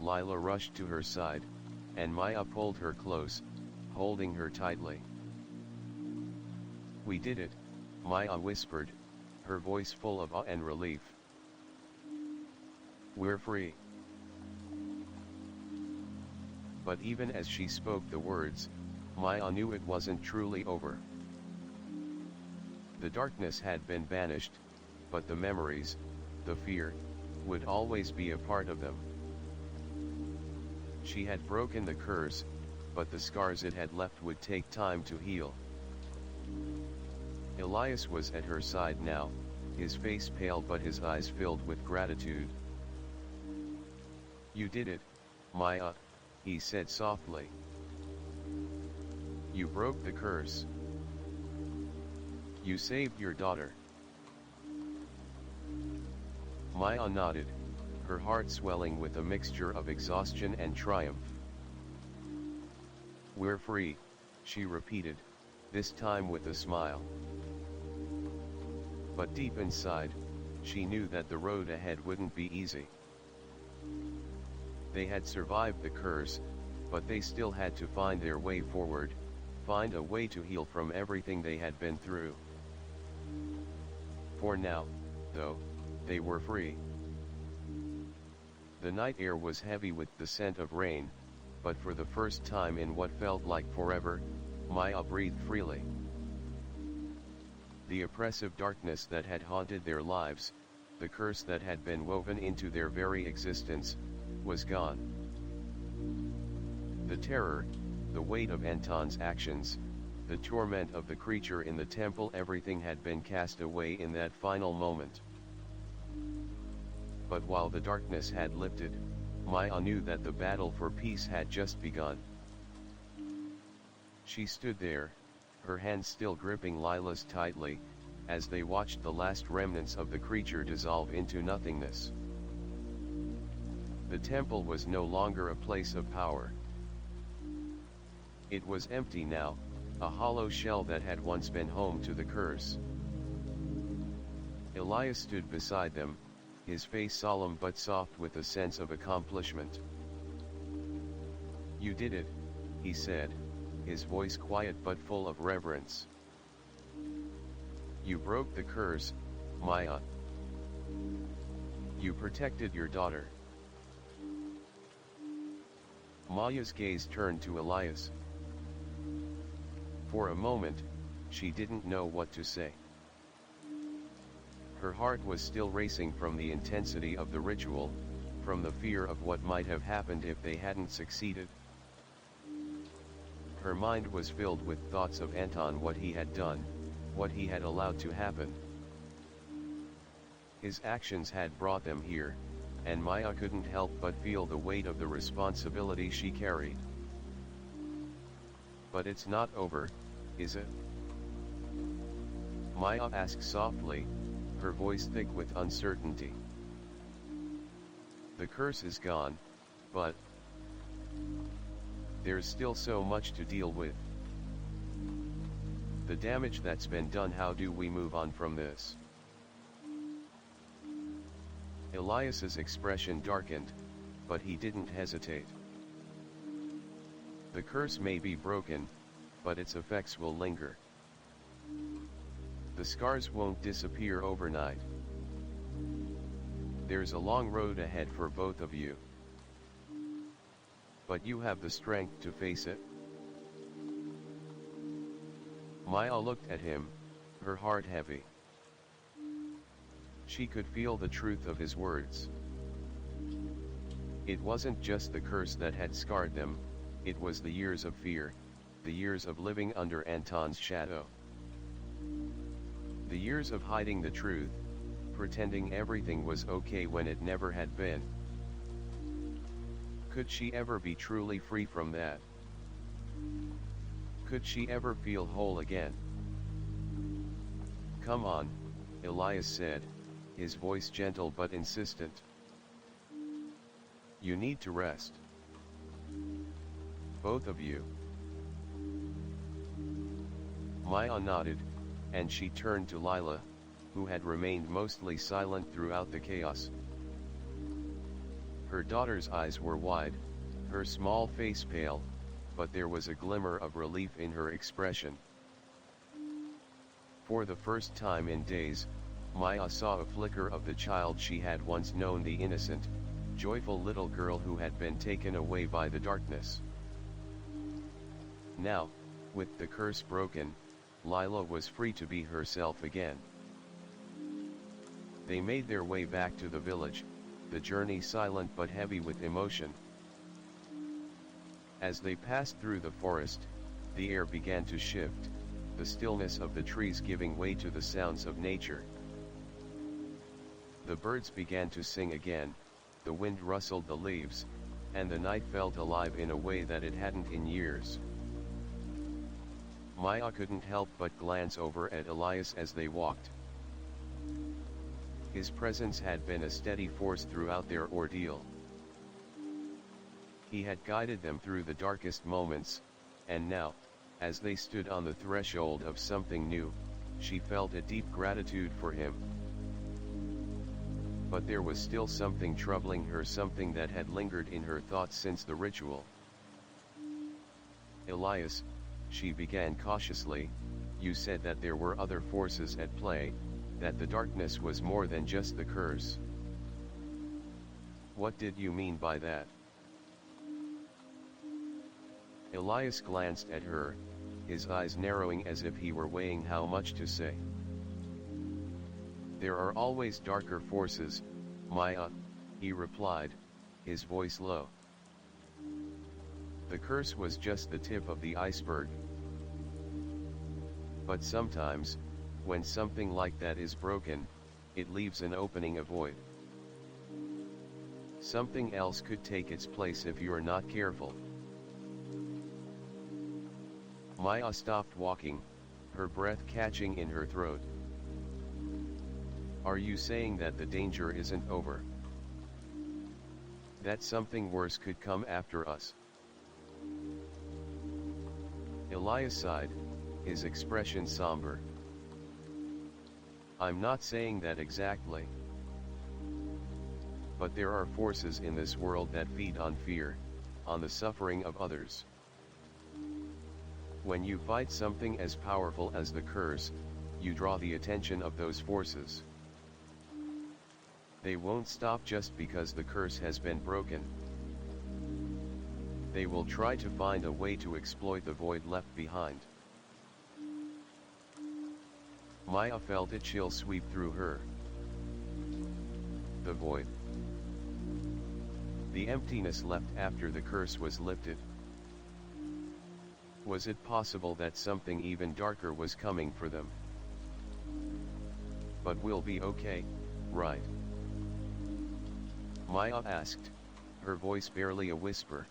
Lila rushed to her side, and Maya pulled her close, holding her tightly. "We did it," Maya whispered, her voice full of awe and relief. "We're free." But even as she spoke the words, Maya knew it wasn't truly over. The darkness had been banished, but the memories, the fear, would always be a part of them. She had broken the curse, but the scars it had left would take time to heal. Elias was at her side now, his face pale but his eyes filled with gratitude. "You did it, Maya," he said softly. "You broke the curse. You saved your daughter." Maya nodded, her heart swelling with a mixture of exhaustion and triumph. "We're free," she repeated, this time with a smile. But deep inside, she knew that the road ahead wouldn't be easy. They had survived the curse, but they still had to find their way forward, find a way to heal from everything they had been through. For now, though, they were free. The night air was heavy with the scent of rain, but for the first time in what felt like forever, Maya breathed freely. The oppressive darkness that had haunted their lives, the curse that had been woven into their very existence, was gone. The terror, the weight of Anton's actions, the torment of the creature in the temple, everything had been cast away in that final moment. But while the darkness had lifted, Maya knew that the battle for peace had just begun. She stood there, her hands still gripping Lila's tightly, as they watched the last remnants of the creature dissolve into nothingness. The temple was no longer a place of power. It was empty now, a hollow shell that had once been home to the curse. Elias stood beside them, his face solemn but soft with a sense of accomplishment. "You did it," he said, his voice quiet but full of reverence. "You broke the curse, Maya. You protected your daughter." Maya's gaze turned to Elias. For a moment, she didn't know what to say. Her heart was still racing from the intensity of the ritual, from the fear of what might have happened if they hadn't succeeded. Her mind was filled with thoughts of Anton, what he had done, what he had allowed to happen. His actions had brought them here, and Maya couldn't help but feel the weight of the responsibility she carried. But it's not over, is it? Maya asked softly, her voice thick with uncertainty. The curse is gone, but there's still so much to deal with. The damage that's been done, how do we move on from this? Elias's expression darkened, but he didn't hesitate. The curse may be broken, but its effects will linger. The scars won't disappear overnight. There's a long road ahead for both of you. But you have the strength to face it. Maya looked at him, her heart heavy. She could feel the truth of his words. It wasn't just the curse that had scarred them, it was the years of fear, the years of living under Anton's shadow. The years of hiding the truth, pretending everything was okay when it never had been. Could she ever be truly free from that? Could she ever feel whole again? Come on, Elias said, his voice gentle but insistent. You need to rest. Both of you. Maya nodded, and she turned to Lila, who had remained mostly silent throughout the chaos. Her daughter's eyes were wide, her small face pale, but there was a glimmer of relief in her expression. For the first time in days, Maya saw a flicker of the child she had once known, the innocent, joyful little girl who had been taken away by the darkness. Now, with the curse broken, Lila was free to be herself again. They made their way back to the village, the journey silent but heavy with emotion. As they passed through the forest, the air began to shift, the stillness of the trees giving way to the sounds of nature. The birds began to sing again, the wind rustled the leaves, and the night felt alive in a way that it hadn't in years. Maya couldn't help but glance over at Elias as they walked. His presence had been a steady force throughout their ordeal. He had guided them through the darkest moments, and now, as they stood on the threshold of something new, she felt a deep gratitude for him. But there was still something troubling her, something that had lingered in her thoughts since the ritual. Elias, she began cautiously, you said that there were other forces at play, that the darkness was more than just the curse. What did you mean by that? Elias glanced at her, his eyes narrowing as if he were weighing how much to say. There are always darker forces, Maya, he replied, his voice low. The curse was just the tip of the iceberg. But sometimes, when something like that is broken, it leaves an opening, a void. Something else could take its place if you're not careful. Maya stopped walking, her breath catching in her throat. Are you saying that the danger isn't over? That something worse could come after us? Elias sighed, his expression somber. I'm not saying that exactly. But there are forces in this world that feed on fear, on the suffering of others. When you fight something as powerful as the curse, you draw the attention of those forces. They won't stop just because the curse has been broken. They will try to find a way to exploit the void left behind. Maya felt a chill sweep through her, the void. The emptiness left after the curse was lifted. Was it possible that something even darker was coming for them? But we'll be okay, right? Maya asked, her voice barely a whisper.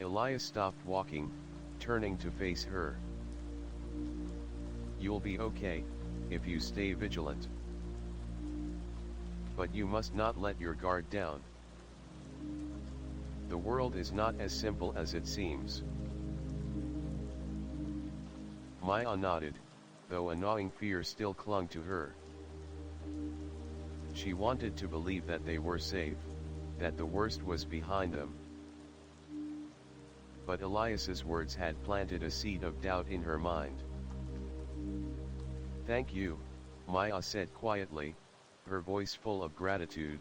Elias stopped walking, turning to face her. You'll be okay, if you stay vigilant. But you must not let your guard down. The world is not as simple as it seems. Maya nodded, though a gnawing fear still clung to her. She wanted to believe that they were safe, that the worst was behind them. But Elias's words had planted a seed of doubt in her mind. Thank you, Maya said quietly, her voice full of gratitude.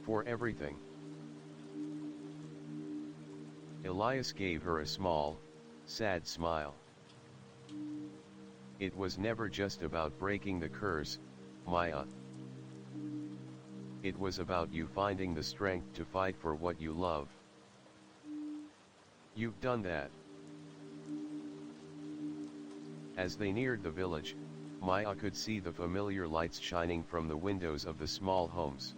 For everything. Elias gave her a small, sad smile. It was never just about breaking the curse, Maya. It was about you finding the strength to fight for what you love. You've done that. As they neared the village, Maya could see the familiar lights shining from the windows of the small homes.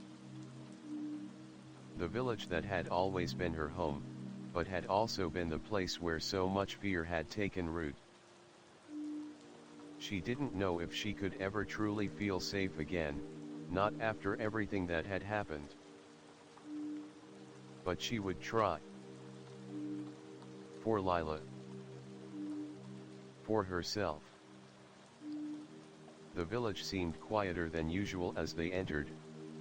The village that had always been her home, but had also been the place where so much fear had taken root. She didn't know if she could ever truly feel safe again, not after everything that had happened. But she would try. For Lila. For herself. The village seemed quieter than usual as they entered,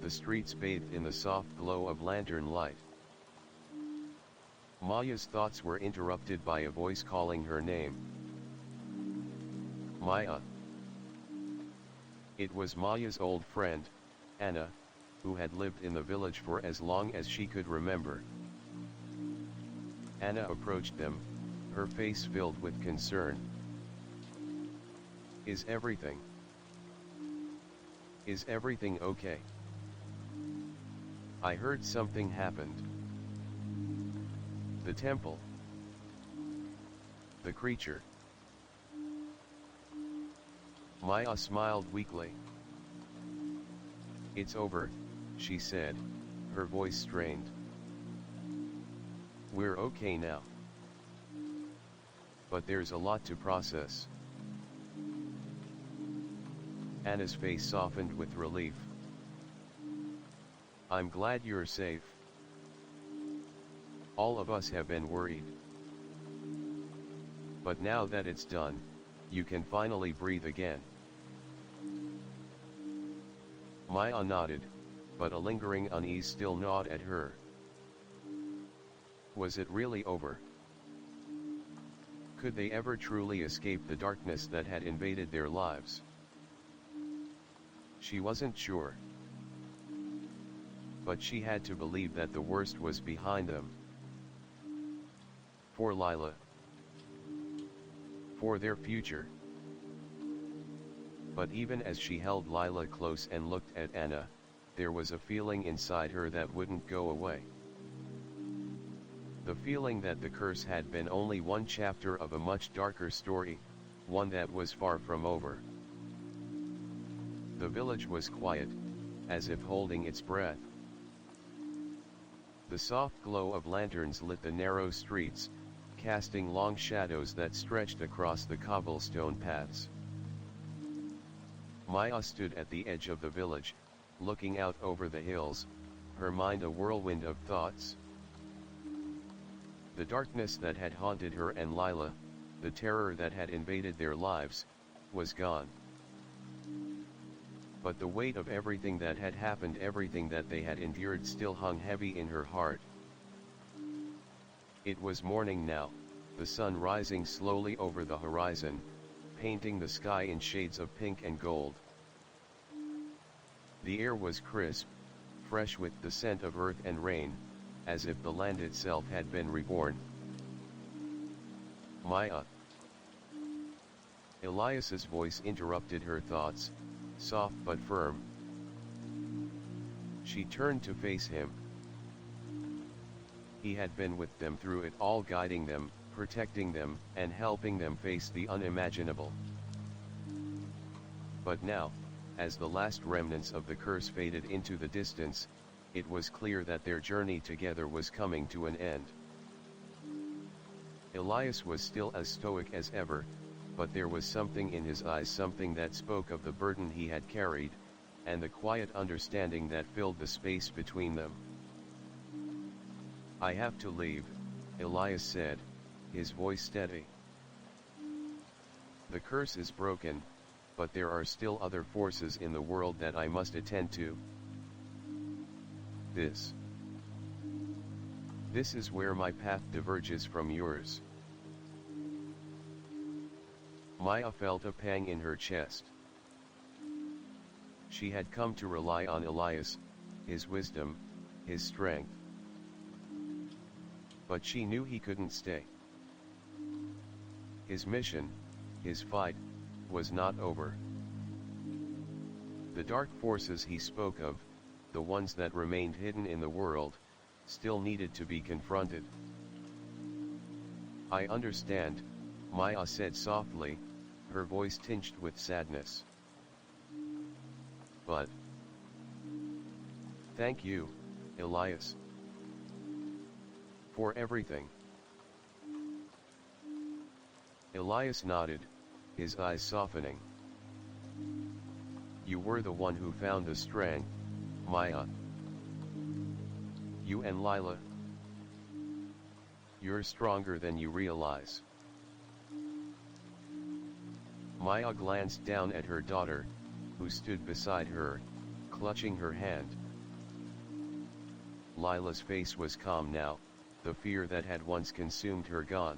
the streets bathed in the soft glow of lantern light. Maya's thoughts were interrupted by a voice calling her name. Maya. It was Maya's old friend, Anna, who had lived in the village for as long as she could remember. Anna approached them, her face filled with concern. Is everything okay? I heard something happened. The temple. The creature. Maya smiled weakly. It's over, she said, her voice strained. We're okay now. But there's a lot to process. Anna's face softened with relief. I'm glad you're safe. All of us have been worried. But now that it's done, you can finally breathe again. Maya nodded, but a lingering unease still gnawed at her. Was it really over? Could they ever truly escape the darkness that had invaded their lives? She wasn't sure. But she had to believe that the worst was behind them. For Lila. For their future. But even as she held Lila close and looked at Anna, there was a feeling inside her that wouldn't go away. The feeling that the curse had been only one chapter of a much darker story, one that was far from over. The village was quiet, as if holding its breath. The soft glow of lanterns lit the narrow streets, casting long shadows that stretched across the cobblestone paths. Maya stood at the edge of the village, looking out over the hills, her mind a whirlwind of thoughts. The darkness that had haunted her and Lila, the terror that had invaded their lives, was gone. But the weight of everything that had happened, everything that they had endured, still hung heavy in her heart. It was morning now, the sun rising slowly over the horizon, painting the sky in shades of pink and gold. The air was crisp, fresh with the scent of earth and rain, as if the land itself had been reborn. Maya. Elias's voice interrupted her thoughts, soft but firm. She turned to face him. He had been with them through it all, guiding them, protecting them, and helping them face the unimaginable. But now, as the last remnants of the curse faded into the distance, it was clear that their journey together was coming to an end. Elias was still as stoic as ever, but there was something in his eyes, something that spoke of the burden he had carried, and the quiet understanding that filled the space between them. "I have to leave," Elias said, his voice steady. "The curse is broken, but there are still other forces in the world that I must attend to. This is where my path diverges from yours." Maya felt a pang in her chest. She had come to rely on Elias, his wisdom, his strength. But she knew he couldn't stay. His mission, his fight, was not over. The dark forces he spoke of, the ones that remained hidden in the world, still needed to be confronted. "I understand," Maya said softly, her voice tinged with sadness. "But thank you, Elias, for everything." Elias nodded, his eyes softening. "You were the one who found the strength, Maya. You and Lila. You're stronger than you realize." Maya glanced down at her daughter, who stood beside her, clutching her hand. Lila's face was calm now, the fear that had once consumed her gone.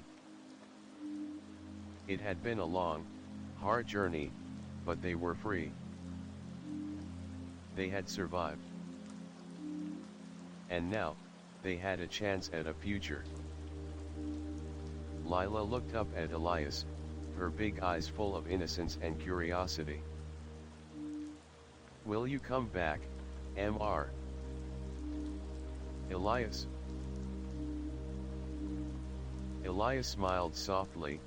It had been a long, hard journey, but they were free. They had survived. And now, they had a chance at a future. Lila looked up at Elias, her big eyes full of innocence and curiosity. "Will you come back, Mr. Elias?" Elias smiled softly,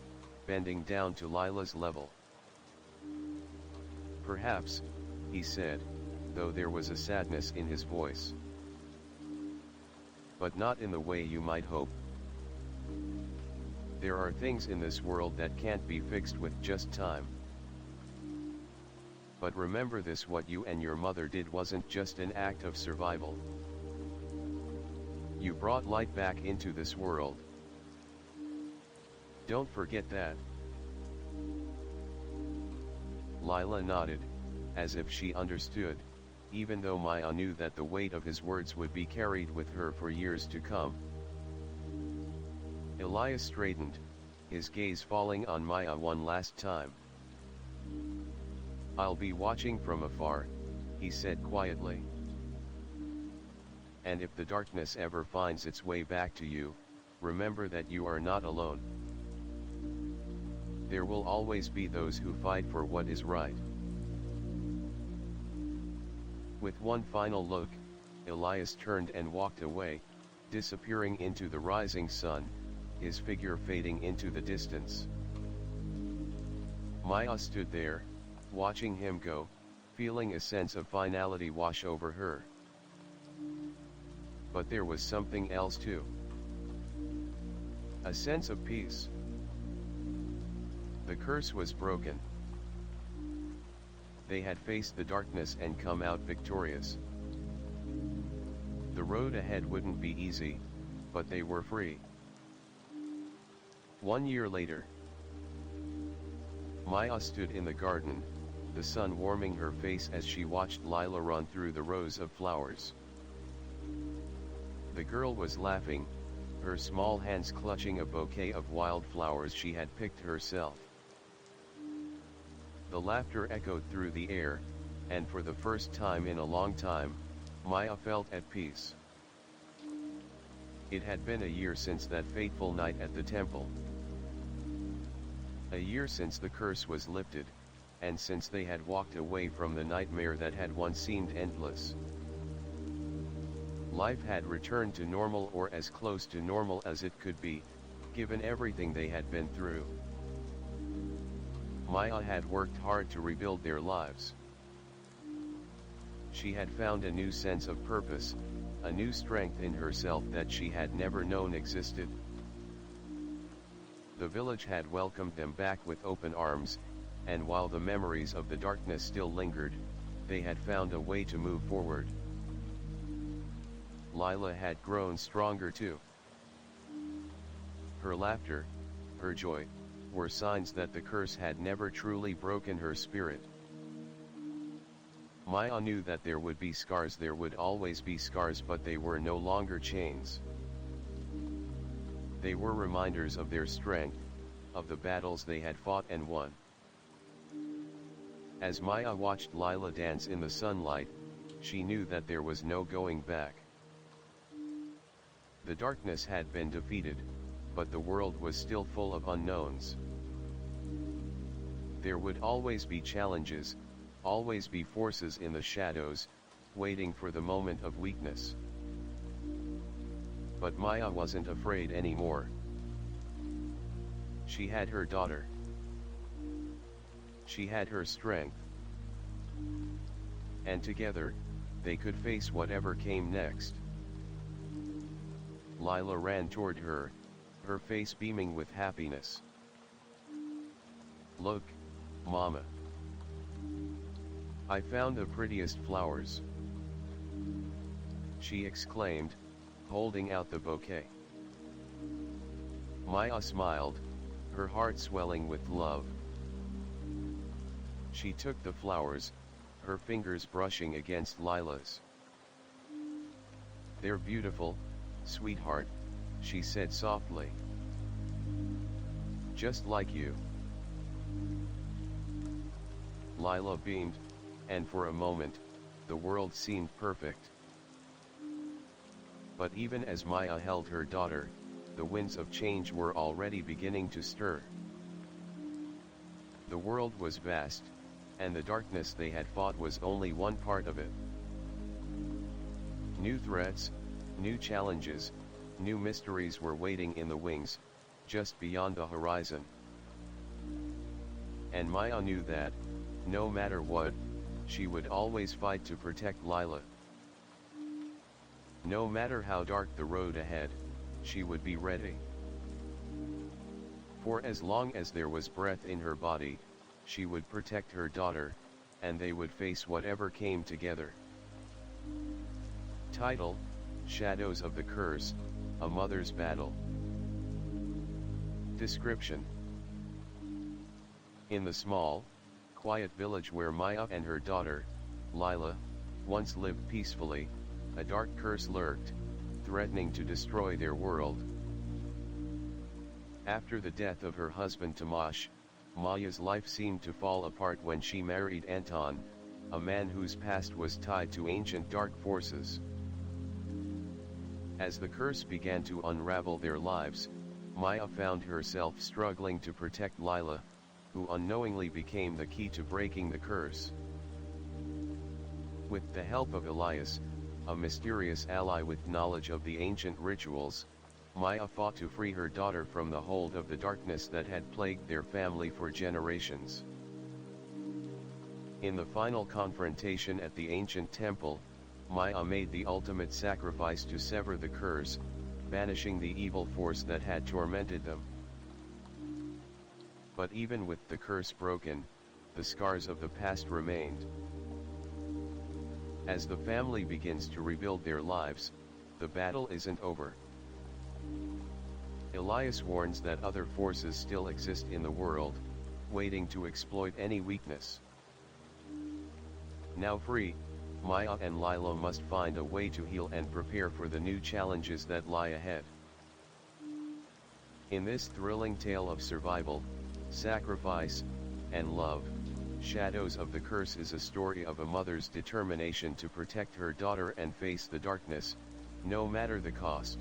bending down to Lila's level. "Perhaps," he said, though there was a sadness in his voice. "But not in the way you might hope. There are things in this world that can't be fixed with just time. But remember this: what you and your mother did wasn't just an act of survival. You brought light back into this world. Don't forget that." Lila nodded, as if she understood, even though Maya knew that the weight of his words would be carried with her for years to come. Elias straightened, his gaze falling on Maya one last time. "I'll be watching from afar," he said quietly. "And if the darkness ever finds its way back to you, remember that you are not alone. There will always be those who fight for what is right." With one final look, Elias turned and walked away, disappearing into the rising sun, his figure fading into the distance. Maya stood there, watching him go, feeling a sense of finality wash over her. But there was something else too. A sense of peace. The curse was broken. They had faced the darkness and come out victorious. The road ahead wouldn't be easy, but they were free. 1 year later, Maya stood in the garden, the sun warming her face as she watched Lila run through the rows of flowers. The girl was laughing, her small hands clutching a bouquet of wildflowers she had picked herself. The laughter echoed through the air, and for the first time in a long time, Maya felt at peace. It had been a year since that fateful night at the temple. A year since the curse was lifted, and since they had walked away from the nightmare that had once seemed endless. Life had returned to normal, or as close to normal as it could be, given everything they had been through. Maya had worked hard to rebuild their lives. She had found a new sense of purpose, a new strength in herself that she had never known existed. The village had welcomed them back with open arms, and while the memories of the darkness still lingered, they had found a way to move forward. Lila had grown stronger too. Her laughter, her joy, were signs that the curse had never truly broken her spirit. Maya knew that there would be scars, there would always be scars, but they were no longer chains. They were reminders of their strength, of the battles they had fought and won. As Maya watched Lila dance in the sunlight, she knew that there was no going back. The darkness had been defeated, but the world was still full of unknowns. There would always be challenges, always be forces in the shadows, waiting for the moment of weakness. But Maya wasn't afraid anymore. She had her daughter. She had her strength. And together, they could face whatever came next. Lila ran toward her, her face beaming with happiness. "Look, Mama. I found the prettiest flowers," she exclaimed, holding out the bouquet. Maya smiled, her heart swelling with love. She took the flowers, her fingers brushing against Lila's. "They're beautiful, sweetheart," she said softly. "Just like you." Lila beamed, and for a moment, the world seemed perfect. But even as Maya held her daughter, the winds of change were already beginning to stir. The world was vast, and the darkness they had fought was only one part of it. New threats, new challenges, new mysteries were waiting in the wings, just beyond the horizon. And Maya knew that, no matter what, she would always fight to protect Lila. No matter how dark the road ahead, she would be ready. For as long as there was breath in her body, she would protect her daughter, and they would face whatever came together. Title: Shadows of the Curse, A Mother's Battle. Description: in the small, quiet village where Maya and her daughter, Lila, once lived peacefully, a dark curse lurked, threatening to destroy their world. After the death of her husband Tomasz, Maya's life seemed to fall apart when she married Anton, a man whose past was tied to ancient dark forces. As the curse began to unravel their lives, Maya found herself struggling to protect Lila, who unknowingly became the key to breaking the curse. With the help of Elias, a mysterious ally with knowledge of the ancient rituals, Maya fought to free her daughter from the hold of the darkness that had plagued their family for generations. In the final confrontation at the ancient temple, Maya made the ultimate sacrifice to sever the curse, banishing the evil force that had tormented them. But even with the curse broken, the scars of the past remained. As the family begins to rebuild their lives, the battle isn't over. Elias warns that other forces still exist in the world, waiting to exploit any weakness. Now free, Maya and Lila must find a way to heal and prepare for the new challenges that lie ahead. In this thrilling tale of survival, sacrifice, and love, Shadows of the Curse is a story of a mother's determination to protect her daughter and face the darkness, no matter the cost.